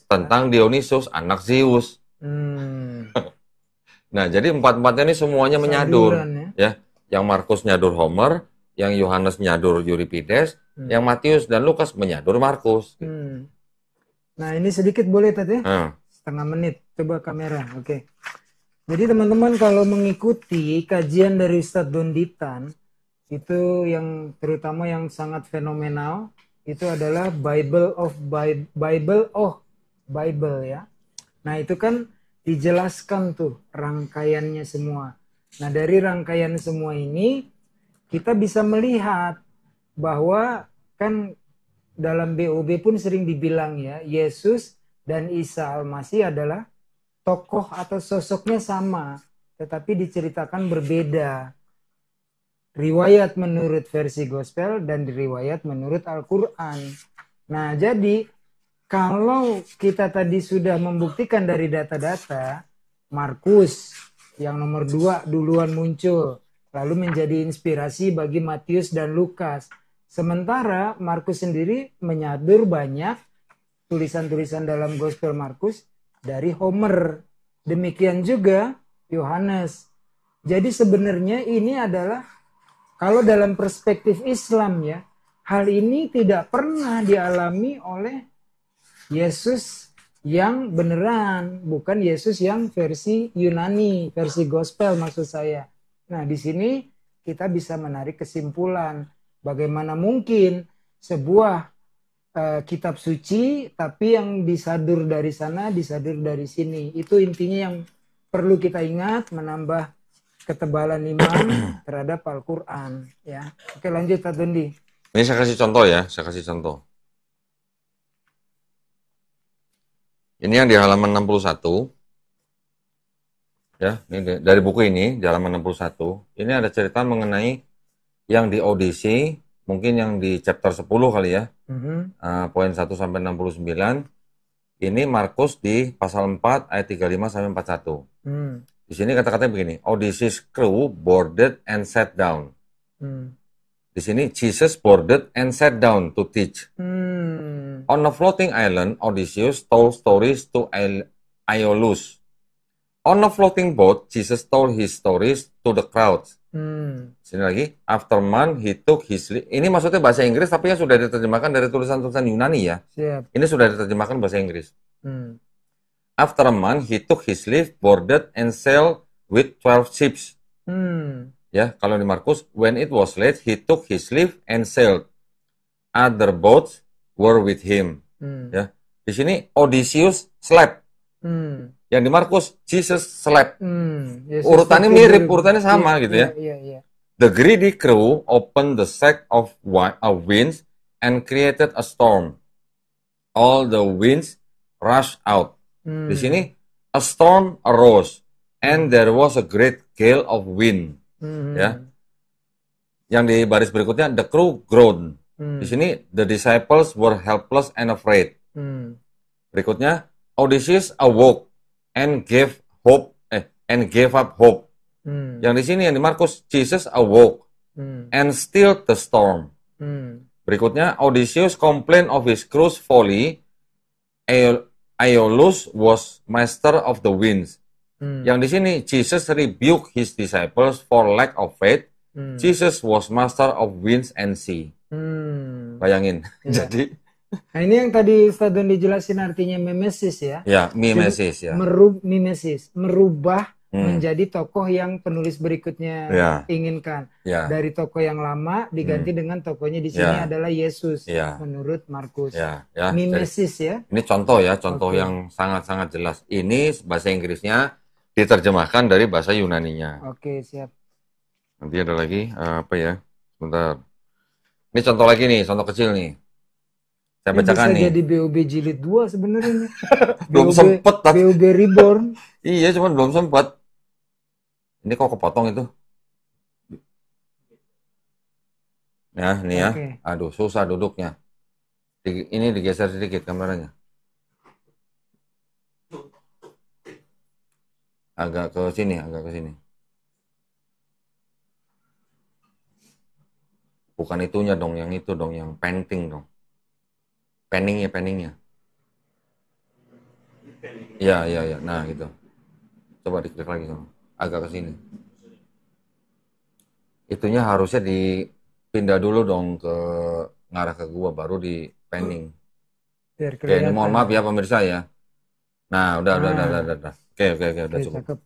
Tentang Dionysus, anak Zeus. Nah, jadi 4-4-nya ini semuanya menyadur. Ya. Yang Markus nyadur Homer, yang Yohanes nyadur Euripides, yang Matius dan Lukas menyadur Markus. Nah, ini sedikit boleh tadi? Setengah menit. Coba kamera. Oke. Jadi teman-teman kalau mengikuti kajian dari Ustadz Donditan, itu yang terutama yang sangat fenomenal, itu adalah Bible ya. Nah, itu kan dijelaskan tuh rangkaiannya semua. Nah, dari rangkaian semua ini kita bisa melihat bahwa kan dalam BOB pun sering dibilang ya, Yesus dan Isa Al-Masih adalah tokoh atau sosoknya sama, tetapi diceritakan berbeda. Riwayat menurut versi gospel dan riwayat menurut Al-Quran. Nah, jadi kalau kita tadi sudah membuktikan dari data-data, Markus yang nomor 2 duluan muncul, lalu menjadi inspirasi bagi Matius dan Lukas. Sementara Markus sendiri menyadur banyak tulisan-tulisan dalam Gospel Markus dari Homer. Demikian juga Yohanes. Jadi sebenarnya ini adalah, kalau dalam perspektif Islam ya, hal ini tidak pernah dialami oleh Yesus yang beneran, bukan Yesus yang versi Yunani, versi Gospel maksud saya. Nah, di sini kita bisa menarik kesimpulan bagaimana mungkin sebuah kitab suci tapi yang disadur dari sana, disadur dari sini. Itu intinya yang perlu kita ingat, menambah ketebalan iman terhadap Al-Quran. Ya. Oke, lanjut Pak Dondi. Ini saya kasih contoh ya, saya kasih contoh. Ini yang di halaman 61. Ya, ini dari buku ini, di halaman 61. Ini ada cerita mengenai yang di audisi, mungkin yang di chapter 10 kali ya. Poin 1 sampai 69. Ini Markus di pasal 4 ayat 35 sampai 41. Di sini kata-katanya begini, Odysseus' crew boarded and sat down. Di sini Jesus boarded and sat down to teach. On a floating island, Odysseus told stories to Aeolus. On a floating boat, Jesus told his stories to the crowds. Sini lagi, after month he took his leave. Ini maksudnya bahasa Inggris, tapi yang sudah diterjemahkan dari tulisan-tulisan Yunani ya. Siap. Ini sudah diterjemahkan bahasa Inggris. After a month he took his leave, boarded and sailed with 12 ships. Ya, kalau di Markus, when it was late, he took his leave and sailed. Other boats were with him. Ya, di sini Odysseus slept. Yang di Markus, Jesus slept. Urutannya mirip, urutannya sama gitu ya. The greedy crew opened the sack of winds and created a storm. All the winds rushed out. Di sini, a storm arose and there was a great gale of wind. Ya. Yang di baris berikutnya, the crew groaned. Di sini, the disciples were helpless and afraid. Berikutnya, Odysseus awoke and gave up hope. Yang di sini yang di Markus, Jesus awoke and stilled the storm. Berikutnya, Odysseus complained of his crew's folly. Aeolus was master of the winds. Yang di sini, Jesus rebuked his disciples for lack of faith. Jesus was master of winds and sea. Bayangin. Ya. Jadi, nah ini yang tadi Ustaz Don dijelasin artinya mimesis ya. Ya, mimesis ya. Mimesis, merubah menjadi tokoh yang penulis berikutnya inginkan. Dari tokoh yang lama diganti dengan tokohnya di sini adalah Yesus menurut Markus. Mimesis ya. Ini contoh ya, contoh yang sangat-sangat jelas. Ini bahasa Inggrisnya diterjemahkan dari bahasa Yunaninya. Oke, siap. Nanti ada lagi apa ya? Sebentar. Ini contoh lagi nih, contoh kecil nih. Saya bacakan nih. Bisa jadi BOB jilid 2 sebenarnya. Belum sempet. BOB Reborn. Iya, cuman belum sempat. Ini kok kepotong itu? Ya, ini ya. Aduh, susah duduknya. Ini digeser sedikit kameranya. Agak ke sini, agak ke sini. Bukan itunya dong, yang itu dong, yang painting dong. Penningnya. Iya. Nah, gitu. Coba diklik lagi sama. Agak ke sini. Itunya harusnya pindah dulu dong ke ngarah ke gua, baru di panning. Biar Oke, ini mohon kelihatan. maaf ya pemirsa ya. Nah, udah. Oke, udah cukup. Cakep.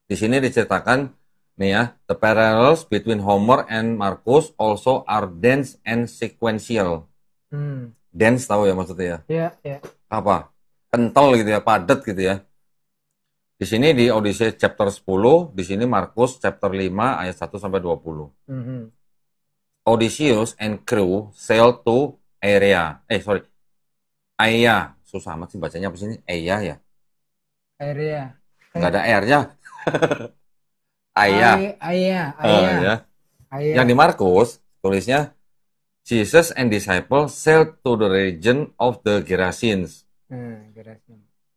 Di sini diceritakan nih ya, the parallels between Homer and Marcus also are dense and sequential. Dense tahu ya maksudnya ya? Ya. Apa? Kental gitu ya, padat gitu ya. Di sini di Odyssey chapter 10, di sini Markus chapter 5 ayat 1 sampai 20. Odysseus and crew sailed to Aia. Susah amat sih bacanya apa sih ini? Aia ya? Area. Nggak ada R-nya. Aia. Ya. Yang di Markus tulisnya Jesus and disciples sailed to the region of the Gerasenes.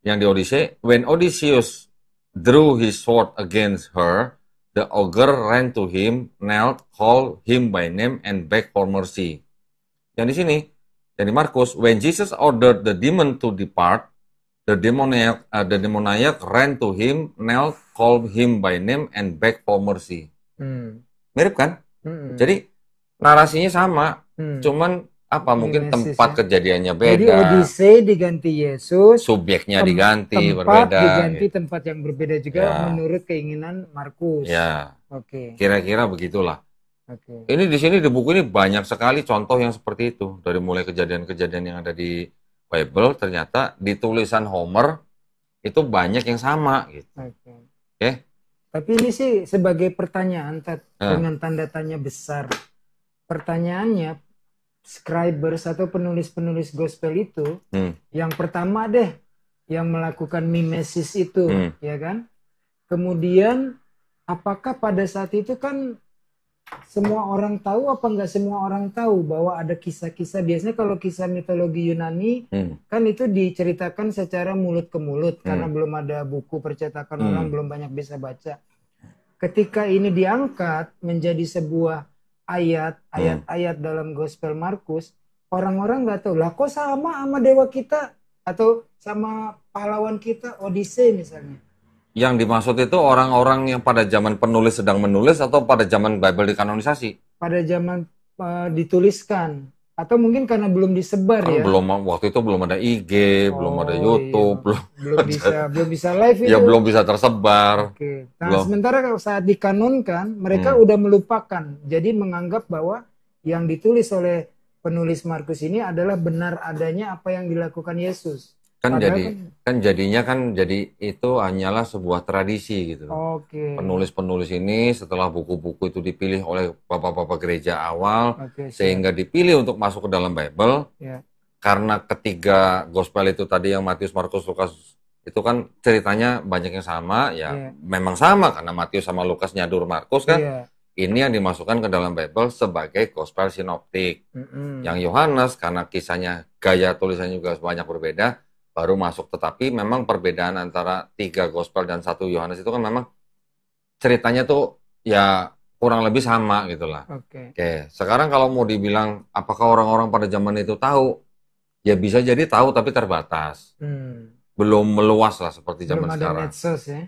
Yang di Odyssey, when Odysseus drew his sword against her, the ogre ran to him, knelt, called him by name, and begged for mercy. Yang di sini, yang di Markus, when Jesus ordered the demon to depart, the demoniac ran to him, knelt, called him by name, and begged for mercy. Mirip kan? Jadi narasinya sama, cuman mungkin tempat kejadiannya beda. Jadi Odyssey diganti Yesus, subjeknya diganti, tempat berbeda. Diganti tempat yang berbeda juga menurut keinginan Markus. Ya. Oke. Kira-kira begitulah. Oke. Ini di sini di buku ini banyak sekali contoh yang seperti itu. Dari mulai kejadian-kejadian yang ada di Bible, ternyata di tulisan Homer itu banyak yang sama gitu. Oke. Tapi ini sih sebagai pertanyaan dengan tanda tanya besar. Pertanyaannya, scribers atau penulis-penulis gospel itu, yang pertama deh yang melakukan mimesis itu, ya kan? Kemudian apakah pada saat itu kan semua orang tahu apa nggak semua orang tahu bahwa ada kisah-kisah, biasanya kalau kisah mitologi Yunani kan itu diceritakan secara mulut ke mulut karena belum ada buku percetakan, orang belum banyak bisa baca. Ketika ini diangkat menjadi sebuah ayat-ayat dalam Gospel Markus, orang-orang nggak tahu lah kok sama dewa kita atau sama pahlawan kita Odyssey misalnya. Yang dimaksud itu orang-orang yang pada zaman penulis sedang menulis atau pada zaman Bible dikanonisasi? Pada zaman dituliskan. Atau mungkin karena belum disebar kan ya. Waktu itu belum ada IG, belum ada YouTube, iya. belum bisa live itu. Ya belum bisa tersebar. Oke. Nah, sementara saat dikanonkan, mereka udah melupakan. Jadi menganggap bahwa yang ditulis oleh penulis Markus ini adalah benar adanya apa yang dilakukan Yesus. Jadinya itu hanyalah sebuah tradisi gitu. Penulis-penulis ini setelah buku-buku itu dipilih oleh bapak-bapak gereja awal, sehingga dipilih untuk masuk ke dalam Bible. Karena ketiga gospel itu tadi yang Matius, Markus, Lukas itu kan ceritanya banyak yang sama, memang sama karena Matius sama Lukas nyadur Markus kan. Ini yang dimasukkan ke dalam Bible sebagai gospel sinoptik. Yang Yohanes karena kisahnya gaya tulisannya juga banyak berbeda, baru masuk. Tetapi memang perbedaan antara 3 gospel dan 1 Yohanes itu kan memang ceritanya tuh ya kurang lebih sama gitu lah. Oke. Sekarang kalau mau dibilang apakah orang-orang pada zaman itu tahu, ya bisa jadi tahu tapi terbatas. Belum meluas lah seperti zaman sekarang.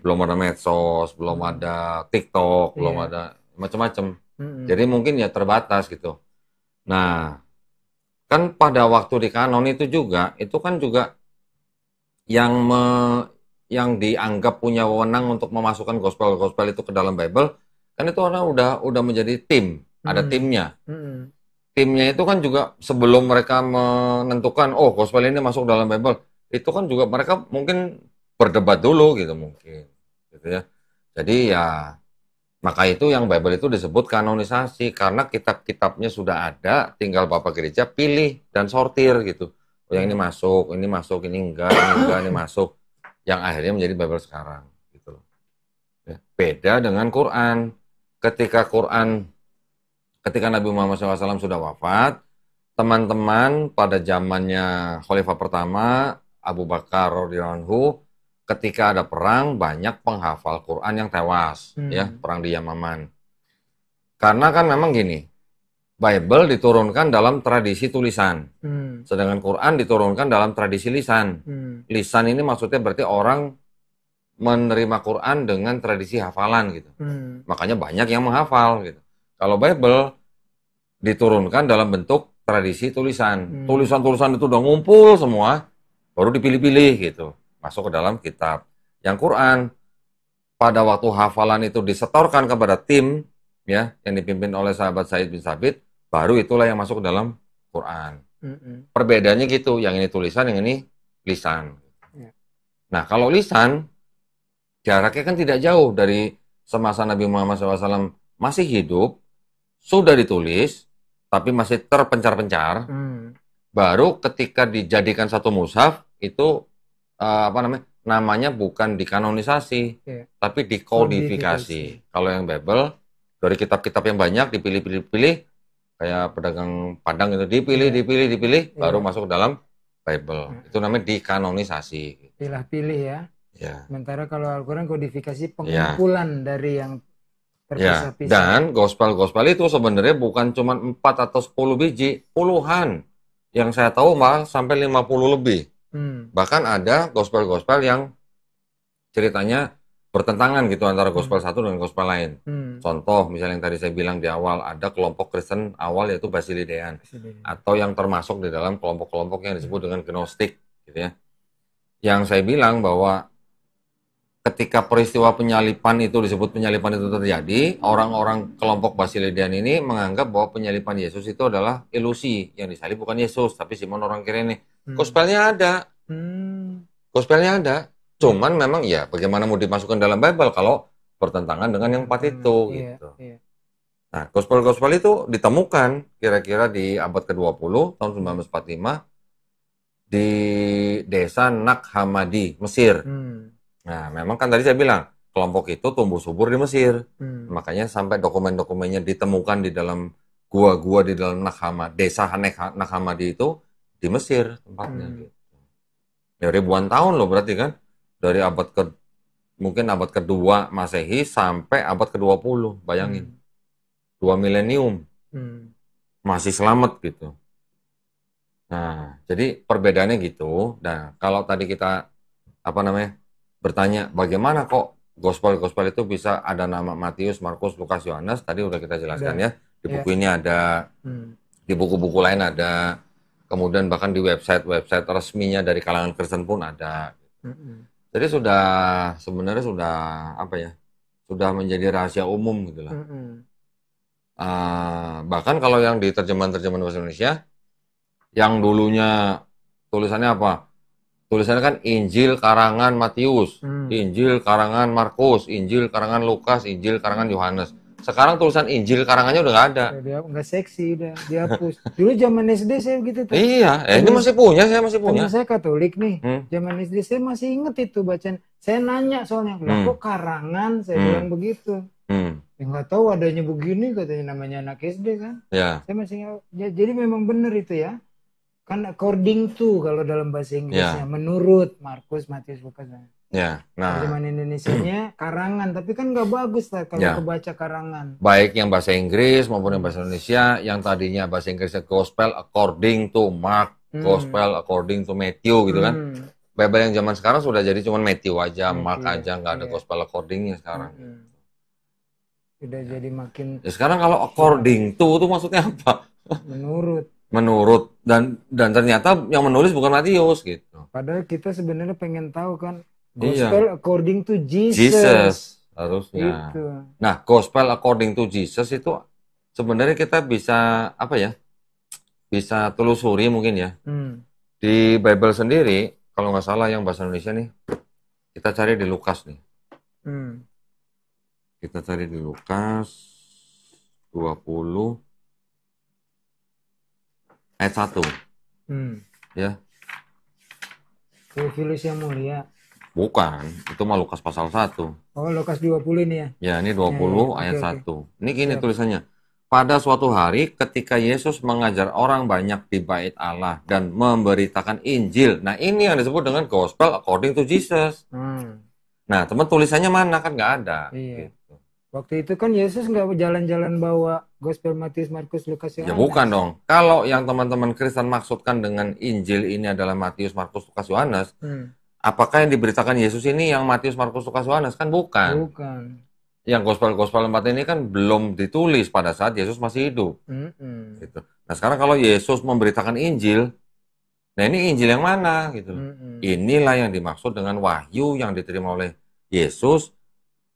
Belum ada medsos, belum ada TikTok, belum ada macam-macam. Jadi mungkin ya terbatas gitu. Nah, kan pada waktu di kanon itu kan juga yang dianggap punya wewenang untuk memasukkan gospel-gospel itu ke dalam Bible, kan itu orang udah menjadi tim, ada timnya. Timnya itu kan juga sebelum mereka menentukan, gospel ini masuk dalam Bible, itu kan juga mereka mungkin berdebat dulu gitu mungkin, gitu ya. Jadi ya maka itu yang Bible itu disebut kanonisasi karena kitab-kitabnya sudah ada, tinggal Bapak Gereja pilih dan sortir gitu. Yang ini masuk, ini enggak, ini masuk. Yang akhirnya menjadi Bible sekarang. Gitu. Ya, beda dengan Quran. Ketika Nabi Muhammad SAW sudah wafat, teman-teman pada zamannya Khalifah pertama, Abu Bakar radhiyallahu anhu, ketika ada perang, banyak penghafal Quran yang tewas. Ya, perang di Yamaman. Karena kan memang gini, Bible diturunkan dalam tradisi tulisan, sedangkan Quran diturunkan dalam tradisi lisan. Lisan ini maksudnya berarti orang menerima Quran dengan tradisi hafalan gitu. Makanya banyak yang menghafal gitu. Kalau Bible diturunkan dalam bentuk tradisi tulisan. Tulisan-tulisan itu udah ngumpul semua, baru dipilih-pilih gitu, masuk ke dalam kitab. Yang Quran pada waktu hafalan itu disetorkan kepada tim ya yang dipimpin oleh sahabat Said bin Sabit, baru itulah yang masuk ke dalam Quran. Perbedaannya gitu, yang ini tulisan, yang ini lisan. Nah, kalau lisan jaraknya kan tidak jauh dari semasa Nabi Muhammad SAW masih hidup, sudah ditulis, tapi masih terpencar-pencar. Baru ketika dijadikan satu mushaf itu namanya bukan dikanonisasi, tapi dikodifikasi. Kalau yang Bible dari kitab-kitab yang banyak dipilih-pilih, kayak pedagang padang itu dipilih, baru masuk ke dalam Bible. Itu namanya dikanonisasi. Pilih-pilih ya. Sementara kalau Al-Quran kodifikasi pengumpulan dari yang terpisah-pisah. Dan gospel itu sebenarnya bukan cuma 4 atau 10 biji, puluhan. Yang saya tahu malah sampai 50 lebih. Bahkan ada gospel-gospel yang ceritanya bertentangan gitu antara gospel satu dengan gospel lain. Contoh, misalnya yang tadi saya bilang di awal, ada kelompok Kristen awal yaitu Basilidean. Atau yang termasuk di dalam kelompok-kelompok yang disebut dengan Gnostik. Gitu ya. Yang saya bilang bahwa ketika peristiwa penyalipan itu disebut penyalipan itu terjadi, orang-orang kelompok Basilidean ini menganggap bahwa penyalipan Yesus itu adalah ilusi. Yang disalib bukan Yesus, tapi Simon orang Kirene. Gospelnya ada. Gospelnya ada. Cuman memang ya bagaimana mau dimasukkan dalam Bible kalau bertentangan dengan yang 4 itu. Gitu. Nah, gospel-gospel itu ditemukan kira-kira di abad ke-20, tahun 1945, di desa Nag-Hammadi, Mesir. Nah, memang kan tadi saya bilang, kelompok itu tumbuh subur di Mesir. Makanya sampai dokumen-dokumennya ditemukan di dalam gua-gua di dalam desa Nag-Hammadi itu di Mesir tempatnya. Gitu. Ya, ribuan tahun loh berarti kan. Dari mungkin abad kedua Masehi sampai abad ke-20. Bayangin. 2 milenium. Masih selamat gitu. Nah, jadi perbedaannya gitu. Nah, kalau tadi kita bertanya bagaimana kok gospel-gospel itu bisa ada nama Matius, Markus, Lukas, Yohanes, tadi udah kita jelaskan ya. Di buku ini ada, di buku-buku lain ada, kemudian bahkan di website resminya dari kalangan Kristen pun ada. Jadi sebenarnya sudah menjadi rahasia umum gitu lah. Bahkan kalau yang di terjemahan bahasa Indonesia, yang dulunya tulisannya apa? Tulisannya kan Injil karangan Matius, Injil karangan Markus, Injil karangan Lukas, Injil karangan Yohanes. Sekarang tulisan Injil karangannya udah nggak ada. Dia nggak seksi, udah dihapus. Dulu zaman SD saya gitu tuh. Iya, ini masih punya, saya masih punya. Saya Katolik nih, zaman SD saya masih inget itu bacaan. Saya nanya soalnya, kok karangan? Saya bilang begitu. Ya nggak tahu adanya begini katanya, namanya anak SD kan. Ya. Saya masih jadi memang benar itu ya. Kan according to kalau dalam bahasa Inggrisnya, menurut Markus, Matius, Lukas. Ya, nah. Terjemahan Indonesianya karangan, tapi kan nggak bagus lah kalau kebaca karangan. Baik yang bahasa Inggris maupun yang bahasa Indonesia, yang tadinya bahasa Inggrisnya Gospel according to Mark, Gospel according to Matthew gitu kan. Bible yang zaman sekarang sudah jadi cuma Matthew aja, Mark aja, nggak ada Gospel accordingnya sekarang. Sudah jadi makin. Ya, sekarang kalau according to itu maksudnya apa? Menurut dan ternyata yang menulis bukan Matius gitu. Padahal kita sebenarnya pengen tahu kan Gospel according to Jesus. Harusnya. Gitu. Nah, Gospel according to Jesus itu sebenarnya kita bisa bisa telusuri mungkin ya. Di Bible sendiri kalau nggak salah yang bahasa Indonesia nih, kita cari di Lukas nih. Kita cari di Lukas 20 ayat 1. Ya. Teofilus yang mulia. Bukan, itu mah Lukas pasal 1. Oh, Lukas 20 ini ya. Ya, ini 20 ayat 1. Ini gini tulisannya. Pada suatu hari ketika Yesus mengajar orang banyak di bait Allah dan memberitakan Injil. Nah, ini yang disebut dengan Gospel according to Jesus. Nah, teman tulisannya mana? Kan nggak ada. Iya. Gitu. Waktu itu kan Yesus nggak jalan-jalan bawa Gospel Matius, Markus, Lukas, Yohanes. Ya bukan dong. Kalau yang teman-teman Kristen maksudkan dengan Injil ini adalah Matius, Markus, Lukas, Yohanes, apakah yang diberitakan Yesus ini yang Matius, Markus, Lukas, Yohanes? Kan bukan. Bukan. yang gospel-gospel 4 ini kan belum ditulis pada saat Yesus masih hidup. Gitu. Nah sekarang kalau Yesus memberitakan Injil, nah ini Injil yang mana gitu. Inilah yang dimaksud dengan wahyu yang diterima oleh Yesus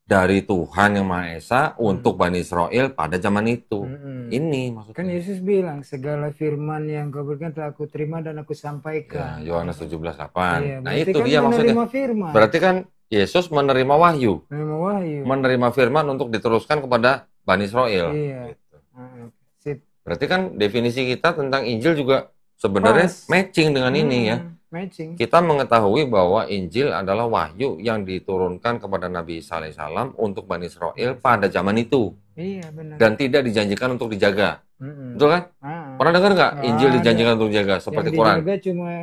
dari Tuhan Yang Maha Esa untuk Bani Israel pada zaman itu. Ini maksudnya. Kan Yesus bilang, segala firman yang kau berikan telah aku terima dan aku sampaikan. Ya, Yohanes 17:8. Iya, Nah itu kan dia maksudnya. Firman. Berarti kan Yesus menerima wahyu. Menerima firman untuk diteruskan kepada Bani Israel. Iya. Gitu. Sip. Berarti kan definisi kita tentang Injil juga sebenarnya matching dengan ini ya. Matching. Kita mengetahui bahwa Injil adalah wahyu yang diturunkan kepada Nabi Isa alaihissalam untuk Bani Israel pada zaman itu. Iya, benar. Dan tidak dijanjikan untuk dijaga. Betul kan? Pernah dengar nggak Injil dijanjikan untuk dijaga seperti Quran?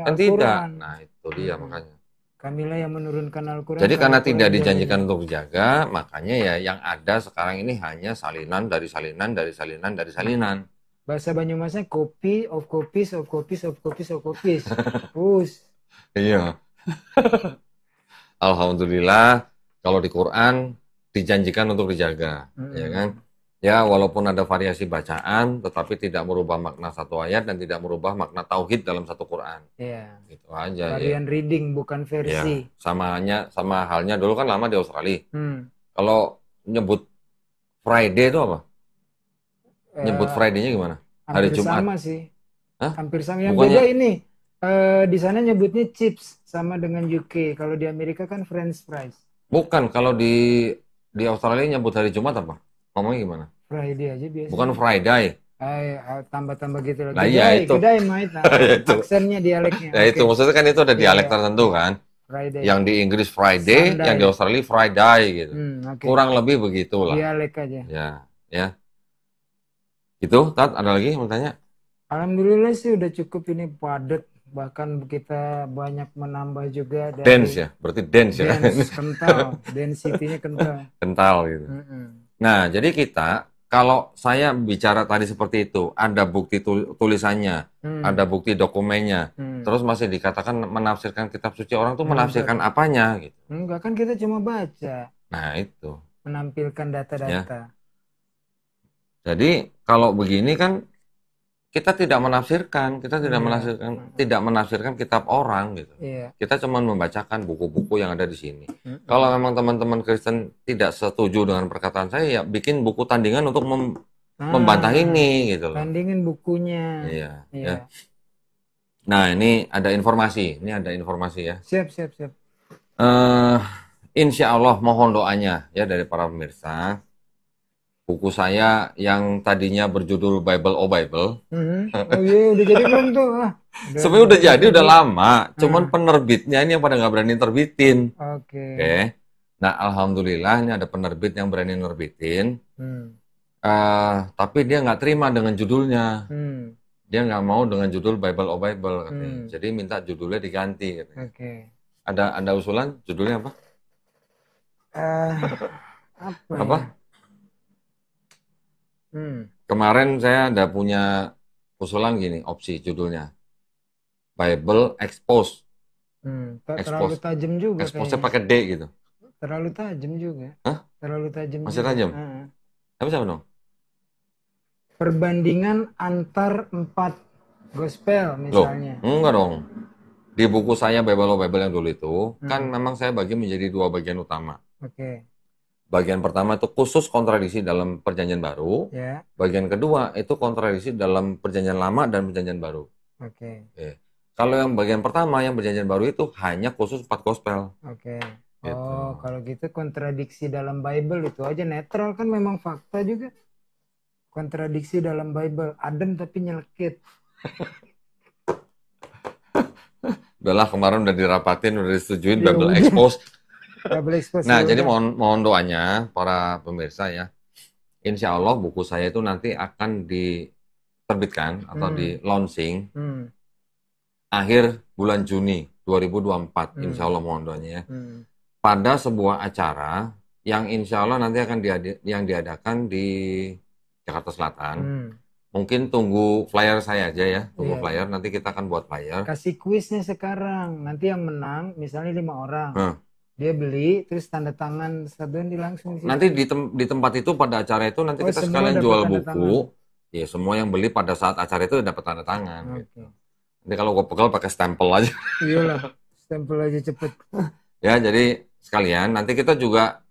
Kan tidak. Nah itu dia makanya. Kamilah yang menurunkan Al-Quran. Jadi karena tidak dijanjikan untuk dijaga, makanya ya yang ada sekarang ini hanya salinan dari salinan dari salinan dari salinan. Bahasa Banyumasnya copy of copies of copies of copies of copies. Push. Iya. Alhamdulillah kalau di Quran dijanjikan untuk dijaga, ya kan? Ya walaupun ada variasi bacaan, tetapi tidak merubah makna satu ayat dan tidak merubah makna tauhid dalam satu Quran. Iya. Gitu aja. Varian reading bukan versi. Ya, sama halnya dulu kan lama di Australia. Kalau nyebut Friday itu apa? Nyebut Friday-nya gimana? Hari Jumat. Sama sih. Hah? Hampir sama. Yang beda ini. Di sana nyebutnya chips sama dengan UK. Kalau di Amerika kan French fries. Bukan, kalau di Australia nyebut hari Jumat apa? Ngomongnya gimana? Friday aja biasa. Bukan Friday. Tambah-tambah gitu lagi. Nah, iya itu. Kedai mait. Aksennya, dialeknya. Ya itu maksudnya kan itu ada dialek tertentu kan. Friday. Yang di Inggris Friday, Sunday. Yang di Australia Friday gitu. Kurang lebih begitulah. Dialek aja. Ya. Gitu, Tat, ada lagi yang mau tanya? Alhamdulillah sih udah cukup, ini padat. Bahkan kita banyak menambah juga. Dari dance ya? Berarti dance ya? Dance kental. Density-nya kental. Kental gitu. Nah, jadi kita, kalau saya bicara tadi seperti itu, ada bukti tulisannya, ada bukti dokumennya, terus masih dikatakan menafsirkan kitab suci, orang tuh menafsirkan apanya gitu. Enggak, kan kita cuma baca. Nah, itu. Menampilkan data-data. Ya. Jadi, kalau begini kan kita tidak menafsirkan, tidak menafsirkan kitab orang gitu. Iya. Kita cuma membacakan buku-buku yang ada di sini. Kalau memang teman-teman Kristen tidak setuju dengan perkataan saya, ya bikin buku tandingan untuk membantah ini gitu loh. Tandingin bukunya. Iya. Ya. Nah, ini ada informasi. Ya. Siap. Insya Allah mohon doanya ya dari para pemirsa. Buku saya yang tadinya berjudul Bible Oh Bible. Oh iya, udah jadi belum tuh? Sebenarnya udah jadi, udah lama. Cuman penerbitnya ini yang pada nggak berani terbitin. Oke. Nah, alhamdulillah ini ada penerbit yang berani nerbitin. Tapi dia nggak terima dengan judulnya. Dia nggak mau dengan judul Bible Oh Bible katanya. Jadi minta judulnya diganti katanya. Ada usulan judulnya apa? Apa? Kemarin saya ada punya usulan gini, opsi judulnya Bible Expose. Terlalu tajam juga. Expose-nya pakai D gitu. Terlalu tajam juga. Hah? Terlalu tajam. Masih tajam? Tapi siapa dong? Perbandingan antar 4 gospel misalnya. Loh, enggak dong. Di buku saya Bible yang dulu itu, kan memang saya bagi menjadi 2 bagian utama. Oke. Bagian pertama itu khusus kontradiksi dalam Perjanjian Baru. Ya. Bagian kedua itu kontradiksi dalam Perjanjian Lama dan Perjanjian Baru. Oke. Kalau yang bagian pertama, yang Perjanjian Baru itu hanya khusus 4 gospel. Oke. Oh, kalau gitu kontradiksi dalam Bible itu aja netral, kan memang fakta juga. Kontradiksi dalam Bible, adem tapi nyelekit. Udahlah, kemarin udah dirapatin, udah disetujuin Bible Expose. Nah, jadi mohon doanya para pemirsa ya. Insya Allah buku saya itu nanti akan diterbitkan atau di launching akhir bulan Juni 2024. Insya Allah mohon doanya ya. Pada sebuah acara yang insya Allah nanti akan diadakan di Jakarta Selatan. Mungkin tunggu flyer saya aja ya. Tunggu flyer, nanti kita akan buat flyer. Kasih kuisnya sekarang. Nanti yang menang misalnya 5 orang. Dia beli, terus tanda tangan satuan di langsung di situ. Nanti di tempat itu pada acara itu nanti kita sekalian jual buku. Ya semua yang beli pada saat acara itu dapat tanda tangan. Gitu. Nanti kalau gue pegal pakai stempel aja. Iyalah, stempel aja cepet. Ya jadi sekalian nanti kita juga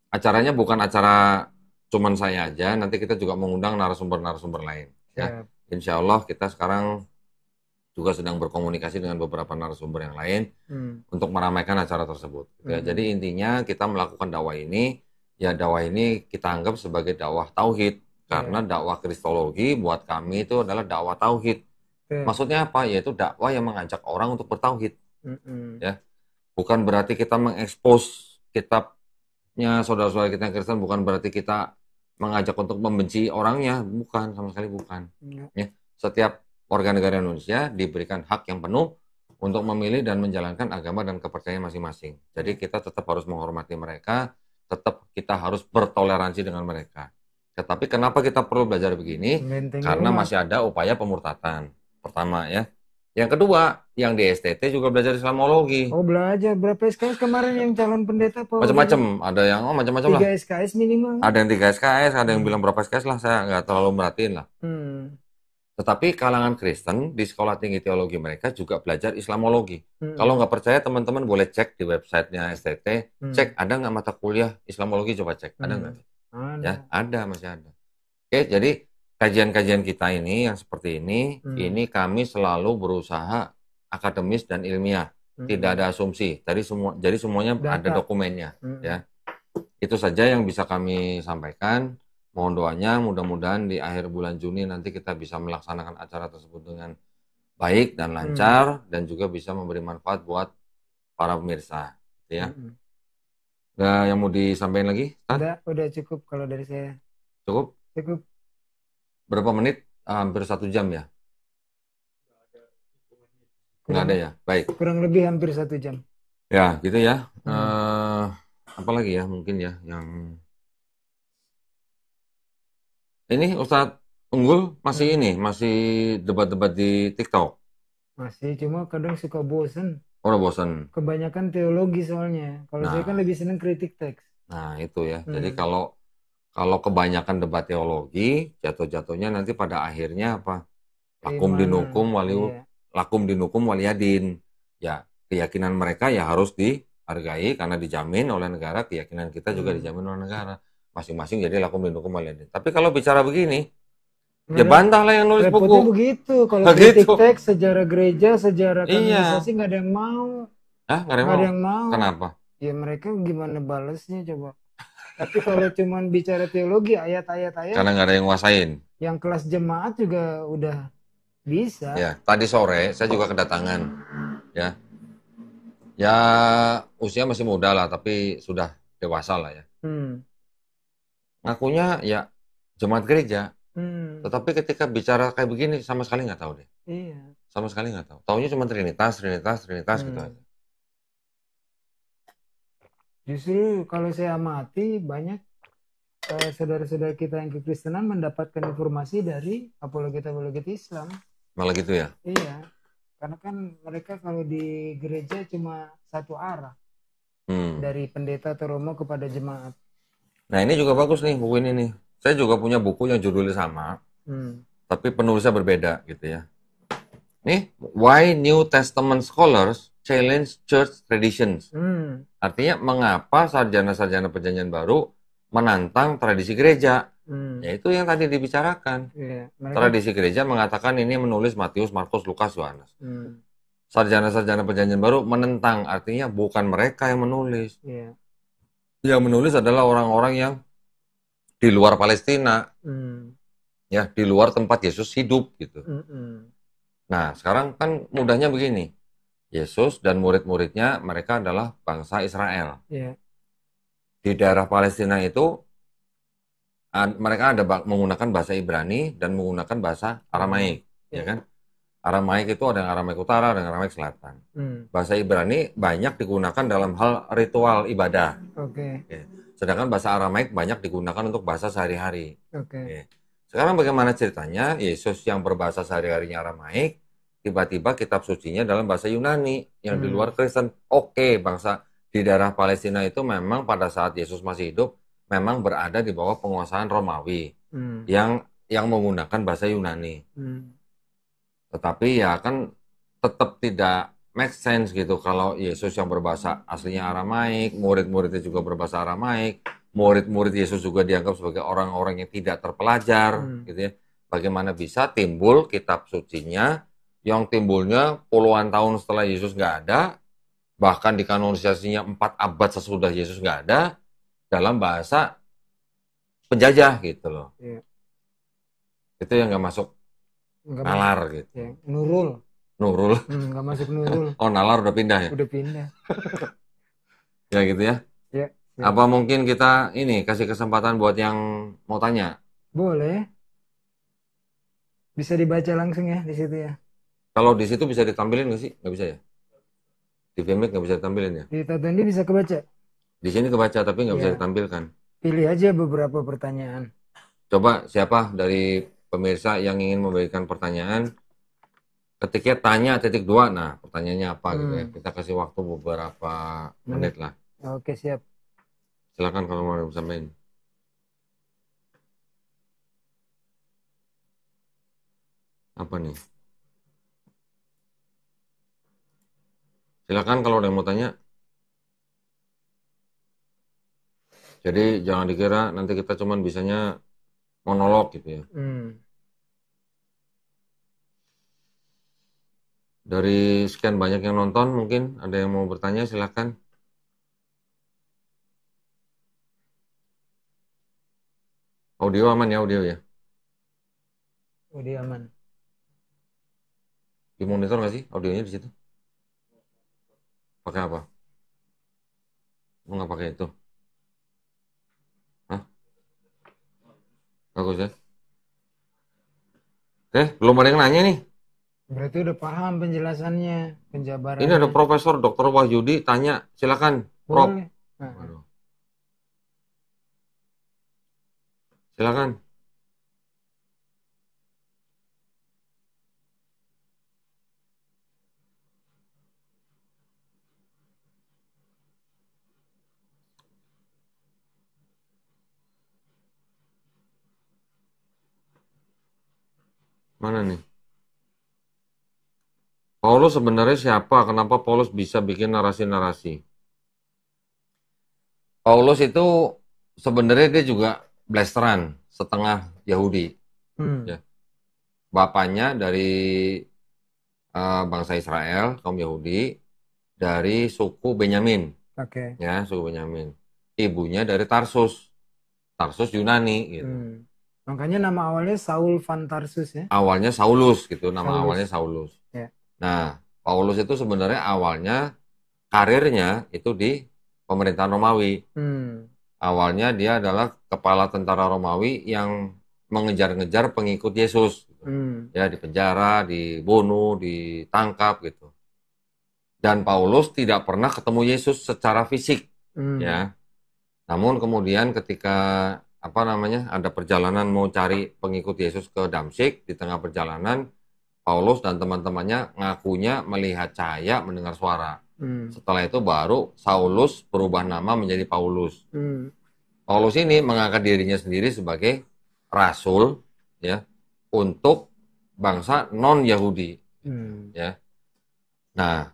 acaranya bukan acara cuman saya aja. Nanti kita juga mengundang narasumber-narasumber lain. Ya. Insya Allah kita sekarang juga sedang berkomunikasi dengan beberapa narasumber yang lain untuk meramaikan acara tersebut. Ya, jadi intinya kita melakukan dakwah ini, ya dakwah ini kita anggap sebagai dakwah tauhid. Karena dakwah kristologi buat kami itu adalah dakwah tauhid. Maksudnya apa? Yaitu dakwah yang mengajak orang untuk bertauhid. Ya, bukan berarti kita mengekspos kitabnya saudara-saudara kita yang Kristen, bukan berarti kita mengajak untuk membenci orangnya, bukan, sama sekali bukan. Ya, setiap warga negara Indonesia diberikan hak yang penuh untuk memilih dan menjalankan agama dan kepercayaan masing-masing. Jadi kita tetap harus menghormati mereka, tetap kita harus bertoleransi dengan mereka. Tetapi kenapa kita perlu belajar begini? Karena masih ada upaya pemurtatan. Pertama ya. Yang kedua, yang di STT juga belajar Islamologi. Oh belajar, berapa SKS kemarin yang calon pendeta? Macam-macam, ada yang macam-macam lah. 3 SKS minimal. Ada yang 3 SKS, ada yang bilang berapa SKS lah, saya nggak terlalu merhatiin lah. Tetapi kalangan Kristen di sekolah tinggi teologi mereka juga belajar Islamologi. Kalau nggak percaya teman-teman boleh cek di websitenya STT, cek ada nggak mata kuliah Islamologi, coba cek, ada nggak? Ya, ada, masih ada. Oke, jadi kajian-kajian kita ini yang seperti ini kami selalu berusaha akademis dan ilmiah, tidak ada asumsi. Jadi semuanya ada dokumennya, ya. Itu saja yang bisa kami sampaikan. Mohon doanya, mudah-mudahan di akhir bulan Juni nanti kita bisa melaksanakan acara tersebut dengan baik dan lancar dan juga bisa memberi manfaat buat para pemirsa, ya. Udah yang mau disampaikan lagi? Udah cukup kalau dari saya. Cukup? Cukup. Berapa menit? Hampir 1 jam ya? Nggak ada ya? Baik. Kurang lebih hampir 1 jam. Ya, gitu ya. Apa lagi ya mungkin ya yang... Ini Ustadz Unggul masih masih debat-debat di TikTok? Masih, cuma kadang suka bosen. Udah bosen? Kebanyakan teologi soalnya. Kalau saya kan lebih seneng kritik teks. Nah itu ya, jadi kalau kebanyakan debat teologi, jatuh-jatuhnya nanti pada akhirnya apa? Lakum dinukum waliyadin. Ya, keyakinan mereka ya harus dihargai karena dijamin oleh negara, keyakinan kita juga dijamin oleh negara. Masing-masing jadi lakum dinukum waliyadin. Tapi kalau bicara begini, ya bantahlah yang nulis buku. Begitu, kalau kritik teks, sejarah gereja, sejarah kanonisasi nggak ada yang mau. Nggak ada yang mau. Kenapa? Ya mereka gimana balesnya coba. Tapi kalau cuma bicara teologi, ayat-ayat. Karena nggak ada yang nguasain. Yang kelas jemaat juga udah bisa. Ya, tadi sore saya juga kedatangan. Ya usia masih muda lah, tapi sudah dewasa lah ya. Ngakunya ya jemaat gereja. Tetapi ketika bicara kayak begini sama sekali nggak tahu deh. Iya. Sama sekali nggak tahu. Taunya cuma Trinitas gitu aja. Justru kalau saya amati banyak saudara-saudara kita yang kekristenan mendapatkan informasi dari apologet Islam. Malah gitu ya? Iya. Karena kan mereka kalau di gereja cuma satu arah. Dari pendeta atau romo kepada jemaat. Nah ini juga bagus nih buku ini nih. Saya juga punya buku yang judulnya sama, tapi penulisnya berbeda gitu ya. Nih, Why New Testament Scholars Challenge Church Traditions. Artinya mengapa sarjana-sarjana perjanjian baru menantang tradisi gereja. Yaitu yang tadi dibicarakan. Tradisi gereja mengatakan ini menulis Matius, Markus, Lukas, Yohanes. Sarjana-sarjana perjanjian baru menentang, artinya bukan mereka yang menulis. Yang menulis adalah orang-orang yang di luar Palestina, ya di luar tempat Yesus hidup gitu. Nah sekarang kan mudahnya begini, Yesus dan murid-muridnya mereka adalah bangsa Israel. Di daerah Palestina itu mereka ada menggunakan bahasa Ibrani dan menggunakan bahasa Aramaik, ya kan? Aramaik itu ada yang Aramaik Utara, ada yang Aramaik Selatan. Bahasa Ibrani banyak digunakan dalam hal ritual ibadah. Sedangkan bahasa Aramaik banyak digunakan untuk bahasa sehari-hari. Sekarang bagaimana ceritanya? Yesus yang berbahasa sehari-harinya Aramaik, tiba-tiba kitab sucinya dalam bahasa Yunani yang di luar Kristen. Bangsa di daerah Palestina itu memang pada saat Yesus masih hidup memang berada di bawah penguasaan Romawi yang menggunakan bahasa Yunani. Tetapi ya kan tetap tidak make sense gitu kalau Yesus yang berbahasa aslinya Aramaik, murid-muridnya juga berbahasa Aramaik, murid-murid Yesus juga dianggap sebagai orang-orang yang tidak terpelajar gitu ya. Bagaimana bisa timbul kitab sucinya yang timbulnya puluhan tahun setelah Yesus nggak ada, bahkan dikanonisasinya 4 abad sesudah Yesus nggak ada, dalam bahasa penjajah gitu loh. Iya. Itu yang nggak masuk nalar gitu. Ya. Nurul. Nggak masuk Nurul. Oh, nalar udah pindah ya? Udah pindah. Ya gitu ya? Ya. Apa mungkin kita ini kasih kesempatan buat yang mau tanya? Boleh. Bisa dibaca langsung ya di situ ya. Kalau di situ bisa ditampilin nggak sih? Nggak bisa ya? Di Vimeo nggak bisa ditampilin ya? Di Tatondi bisa kebaca. Di sini kebaca tapi nggak bisa ditampilkan. Pilih aja beberapa pertanyaan. Coba siapa dari pemirsa yang ingin memberikan pertanyaan, ketiknya tanya _2. Nah, pertanyaannya apa gitu ya? Kita kasih waktu beberapa menit lah. Oke, siap. Silakan kalau mau sampaikan. Apa nih? Silakan kalau ada yang mau tanya. Jadi jangan dikira nanti kita cuman bisanya monolog gitu ya. Dari sekian banyak yang nonton, mungkin ada yang mau bertanya, silakan. Audio aman ya, audio ya? Audio aman. Di monitor nggak sih audionya di situ? Pakai apa? Mau nggak pakai itu? Hah? Bagus ya? Belum ada yang nanya nih. Berarti udah paham penjelasannya, penjabarannya. Ini ada Profesor Dr. Wahyudi tanya, silakan, Prof. Silakan. Mana nih? Paulus sebenarnya siapa? Kenapa Paulus bisa bikin narasi-narasi? Paulus itu sebenarnya dia juga blasteran, setengah Yahudi. Ya. Bapaknya dari bangsa Israel, kaum Yahudi, dari suku Benyamin. Ya, suku Benyamin. Ibunya dari Tarsus Yunani gitu. Makanya nama awalnya Saul van Tarsus ya? Awalnya Saulus gitu, awalnya Saulus. Ya. Nah, Paulus itu sebenarnya awalnya karirnya itu di pemerintahan Romawi. Awalnya dia adalah kepala tentara Romawi yang mengejar-ngejar pengikut Yesus. Ya, dipenjara, dibunuh, ditangkap gitu. Dan Paulus tidak pernah ketemu Yesus secara fisik. Ya. Namun kemudian ketika ada perjalanan mau cari pengikut Yesus ke Damsyik, di tengah perjalanan Paulus dan teman-temannya ngakunya melihat cahaya, mendengar suara. Setelah itu baru Saulus berubah nama menjadi Paulus. Paulus ini mengangkat dirinya sendiri sebagai rasul ya untuk bangsa non-Yahudi. Ya. Nah,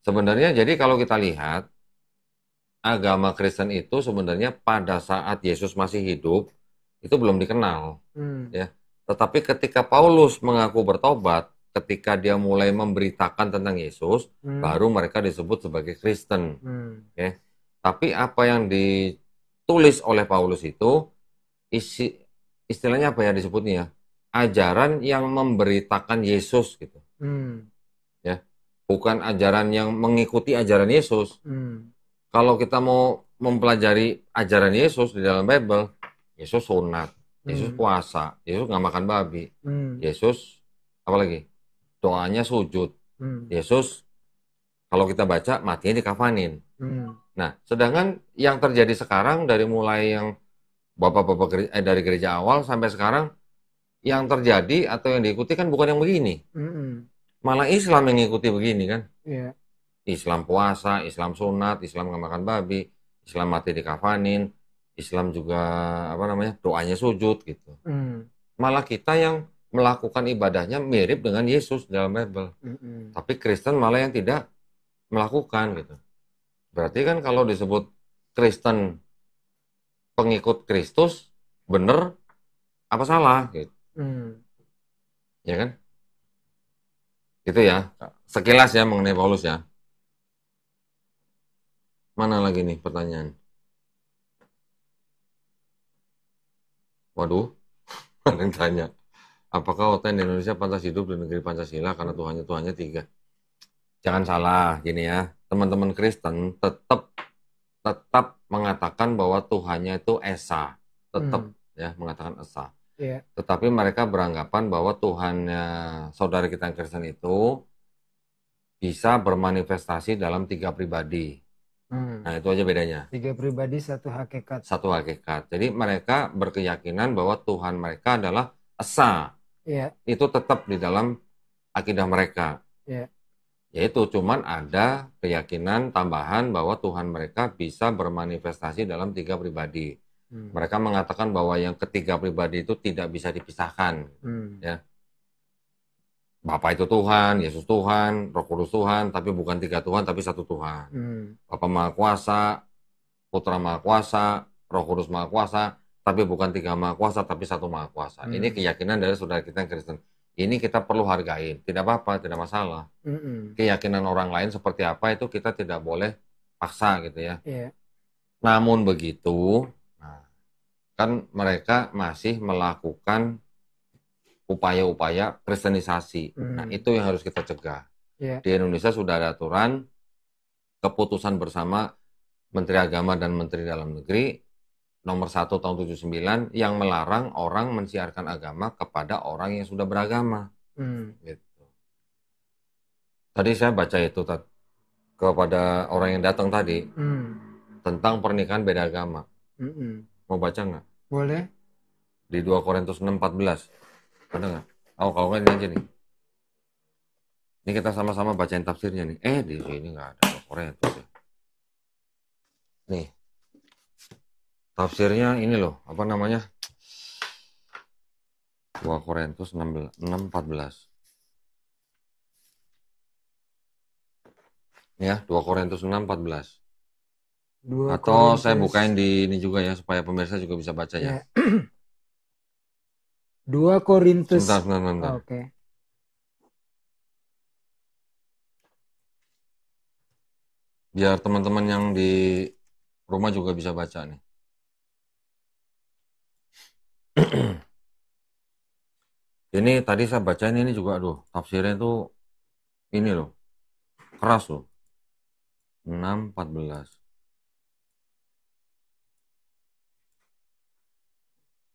sebenarnya jadi kalau kita lihat agama Kristen itu sebenarnya pada saat Yesus masih hidup itu belum dikenal, ya. Tetapi ketika Paulus mengaku bertobat, ketika dia mulai memberitakan tentang Yesus, baru mereka disebut sebagai Kristen. Ya. Tapi apa yang ditulis oleh Paulus itu istilahnya apa ya disebutnya? Ajaran yang memberitakan Yesus gitu, ya. Bukan ajaran yang mengikuti ajaran Yesus. Kalau kita mau mempelajari ajaran Yesus di dalam Bible, Yesus sunat, Yesus puasa, Yesus nggak makan babi, Yesus apa lagi? Doanya sujud, Yesus kalau kita baca matinya dikafanin. Nah, sedangkan yang terjadi sekarang dari mulai yang bapak-bapak dari gereja awal sampai sekarang, yang terjadi atau yang diikuti kan bukan yang begini. Malah Islam yang ngikuti begini kan. Islam puasa, Islam sunat, Islam nggak makan babi, Islam mati dikafanin, Islam juga doanya sujud gitu. Malah kita yang melakukan ibadahnya mirip dengan Yesus dalam Bible. Tapi Kristen malah yang tidak melakukan gitu. Berarti kan kalau disebut Kristen pengikut Kristus, bener apa salah gitu. Ya kan? Gitu ya. Sekilas ya mengenai Paulus ya. Mana lagi nih pertanyaan? Waduh, ada yang tanya. Apakah OTN di Indonesia pantas hidup di negeri Pancasila karena Tuhannya 3? Jangan salah, gini ya. Teman-teman Kristen tetap mengatakan bahwa Tuhannya itu Esa. Tetap ya mengatakan Esa. Yeah. Tetapi mereka beranggapan bahwa Tuhannya saudara kita yang Kristen itu bisa bermanifestasi dalam 3 pribadi. Nah, itu aja bedanya. 3 pribadi, 1 hakikat. 1 hakikat. Jadi mereka berkeyakinan bahwa Tuhan mereka adalah Esa. Yeah. Itu tetap di dalam akidah mereka. Yeah. Yaitu cuman ada keyakinan tambahan bahwa Tuhan mereka bisa bermanifestasi dalam 3 pribadi. Mereka mengatakan bahwa yang ketiga pribadi itu tidak bisa dipisahkan. Ya. Bapa itu Tuhan, Yesus Tuhan, Roh Kudus Tuhan, tapi bukan 3 Tuhan, tapi 1 Tuhan. Bapa Maha Kuasa, Putra Maha Kuasa, Roh Kudus Maha Kuasa, tapi bukan 3 Maha Kuasa, tapi 1 Maha Kuasa. Ini keyakinan dari saudara kita yang Kristen. Ini kita perlu hargai, tidak apa-apa, tidak masalah. Keyakinan orang lain seperti apa itu kita tidak boleh paksa gitu ya. Yeah. Namun begitu, kan mereka masih melakukan upaya-upaya kristenisasi. Nah, itu yang harus kita cegah. Yeah. Di Indonesia sudah ada aturan keputusan bersama Menteri Agama dan Menteri Dalam Negeri nomor 1 tahun 79 yang melarang orang mensiarkan agama kepada orang yang sudah beragama. Gitu. Tadi saya baca itu kepada orang yang datang tadi tentang pernikahan beda agama. Mau baca nggak? Boleh. Di 2 Korintus 6:14. Ada nggak? Oh, kalau nggak ini aja nih. Ini kita sama-sama bacain tafsirnya nih. Di sini nggak ada Korintus ya. Nih. Tafsirnya ini loh, apa namanya? 2 Korintus 6:14. Ya, 2 Korintus 6:14. Atau saya bukain di ini juga ya, supaya pemirsa juga bisa baca ya. 2 Korintus. Sebentar. Oke. Biar teman-teman yang di rumah juga bisa baca nih. Ini tadi saya bacain ini juga, tafsirnya itu ini loh, keras loh. 6:14.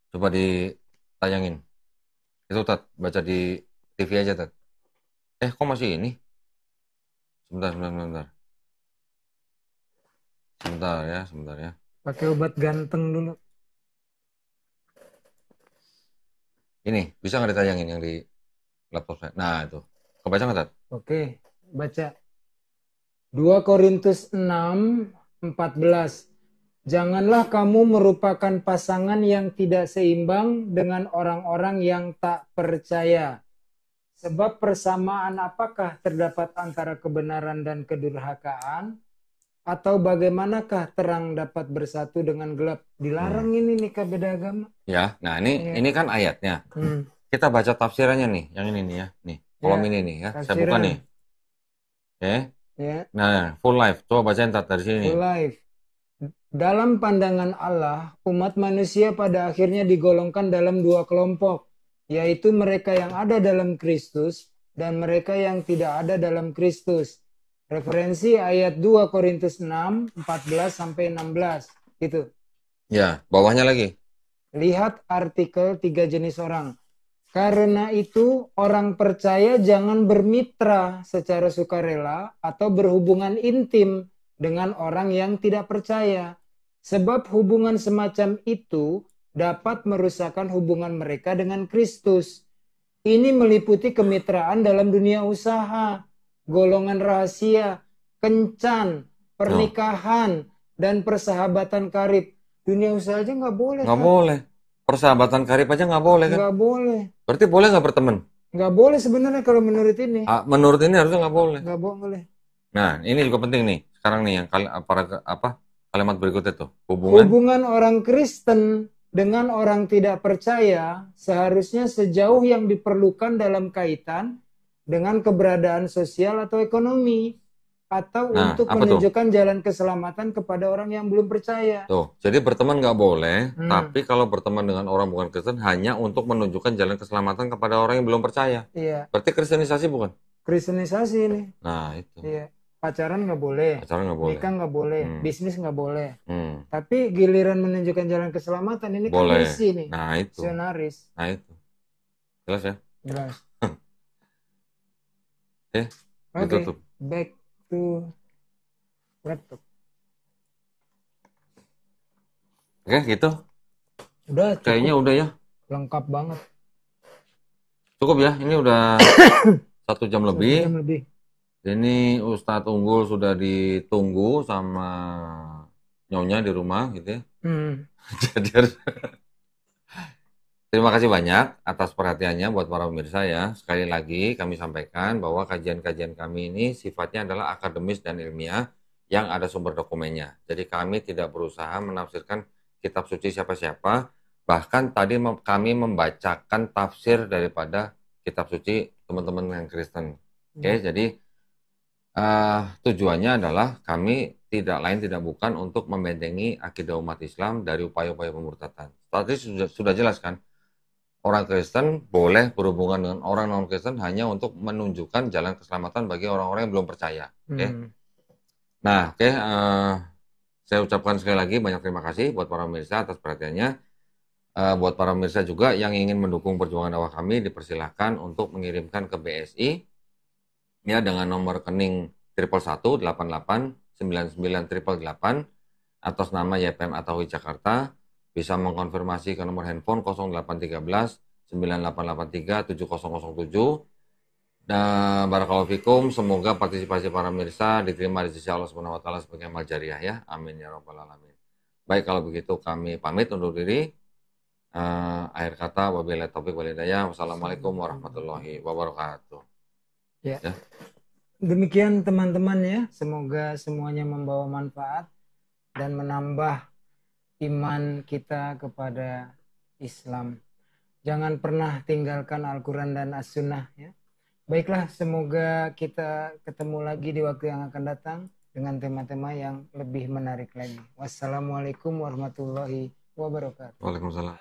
Coba ditayangin. Itu baca di TV aja kok masih ini? Sebentar. Sebentar ya. Pakai obat ganteng dulu. Ini, bisa nggak ditayangin yang di laptop saya? Nah, itu. Kebaca nggak, Tat? Oke, baca. 2 Korintus 6:14. Janganlah kamu merupakan pasangan yang tidak seimbang dengan orang-orang yang tak percaya. Sebab persamaan apakah terdapat antara kebenaran dan kedurhakaan? Atau bagaimanakah terang dapat bersatu dengan gelap? Dilarang ini nikah beda agama. Ya, nah ini kan ayatnya. Kita baca tafsirannya nih, yang ini nih ya. Nih, kolom ini nih ya. Saya buka nih. Ya. Nah, full life. Coba bacain dari sini. Full life. Dalam pandangan Allah, umat manusia pada akhirnya digolongkan dalam 2 kelompok, yaitu mereka yang ada dalam Kristus dan mereka yang tidak ada dalam Kristus. Referensi ayat 2 Korintus 6:14-16 gitu. Ya, bawahnya lagi. Lihat artikel 3 jenis orang. Karena itu orang percaya jangan bermitra secara sukarela atau berhubungan intim dengan orang yang tidak percaya. Sebab hubungan semacam itu dapat merusakkan hubungan mereka dengan Kristus. Ini meliputi kemitraan dalam dunia usaha, golongan rahasia, kencan, pernikahan, dan persahabatan karib. Dunia usaha aja nggak boleh. Nggak boleh. Persahabatan karib aja nggak boleh kan? Nggak boleh. Berarti boleh nggak berteman? Nggak boleh sebenarnya kalau menurut ini. Menurut ini harusnya nggak boleh. Nggak boleh. Nah, ini juga penting nih. Sekarang nih yang kalimat berikutnya tuh. Hubungan orang Kristen dengan orang tidak percaya seharusnya sejauh yang diperlukan dalam kaitan dengan keberadaan sosial atau ekonomi, atau untuk menunjukkan jalan keselamatan kepada orang yang belum percaya. Tuh, jadi berteman nggak boleh, tapi kalau berteman dengan orang bukan Kristen hanya untuk menunjukkan jalan keselamatan kepada orang yang belum percaya. Iya. Berarti kristenisasi bukan? Kristenisasi ini. Nah, itu. Iya. Pacaran nggak boleh, nikah nggak boleh, bisnis nggak boleh. Tapi giliran menunjukkan jalan keselamatan ini boleh. Kan misi nih. Nah, itu. Misionaris. Nah, itu. Jelas ya? Jelas. Oke. Ditutup. Back to laptop. Oke, gitu. Udah. Cukup. Kayaknya udah ya. Lengkap banget. Cukup ya. Ini udah 1 jam lebih. 1 jam lebih. Ini Ustadz Unggul sudah ditunggu sama nyonya di rumah gitu ya. Jadi terima kasih banyak atas perhatiannya buat para pemirsa ya. Sekali lagi kami sampaikan bahwa kajian-kajian kami ini sifatnya adalah akademis dan ilmiah yang ada sumber dokumennya. Jadi kami tidak berusaha menafsirkan kitab suci siapa-siapa. Bahkan tadi kami membacakan tafsir daripada kitab suci teman-teman yang Kristen. Oke, jadi tujuannya adalah kami tidak bukan untuk membentengi akidah umat Islam dari upaya-upaya pemurtadan. Tadi sudah jelas kan, orang Kristen boleh berhubungan dengan orang non-Kristen hanya untuk menunjukkan jalan keselamatan bagi orang-orang yang belum percaya. Nah, saya ucapkan sekali lagi banyak terima kasih buat para pemirsa atas perhatiannya. Buat para pemirsa juga yang ingin mendukung perjuangan dakwah kami, dipersilahkan untuk mengirimkan ke BSI ya dengan nomor rekening 111889988 atas nama YPM Atawi Jakarta. Bisa mengkonfirmasi ke nomor handphone 0813 9883 7007. Dan barakallahu fikum, semoga partisipasi para pemirsa diterima di sisi Allah Subhanahu wa taala sebagai amal jariah ya. Amin ya rabbal alamin. Baik, kalau begitu kami pamit undur diri. Akhir kata wabillahi taufiq wal hidayah. Wassalamualaikum warahmatullahi wabarakatuh. Ya. Demikian teman-teman ya, semoga semuanya membawa manfaat dan menambah iman kita kepada Islam. Jangan pernah tinggalkan Al-Quran dan As-Sunnah ya. Baiklah, semoga kita ketemu lagi di waktu yang akan datang dengan tema-tema yang lebih menarik lagi. Wassalamualaikum warahmatullahi wabarakatuh. Waalaikumsalam.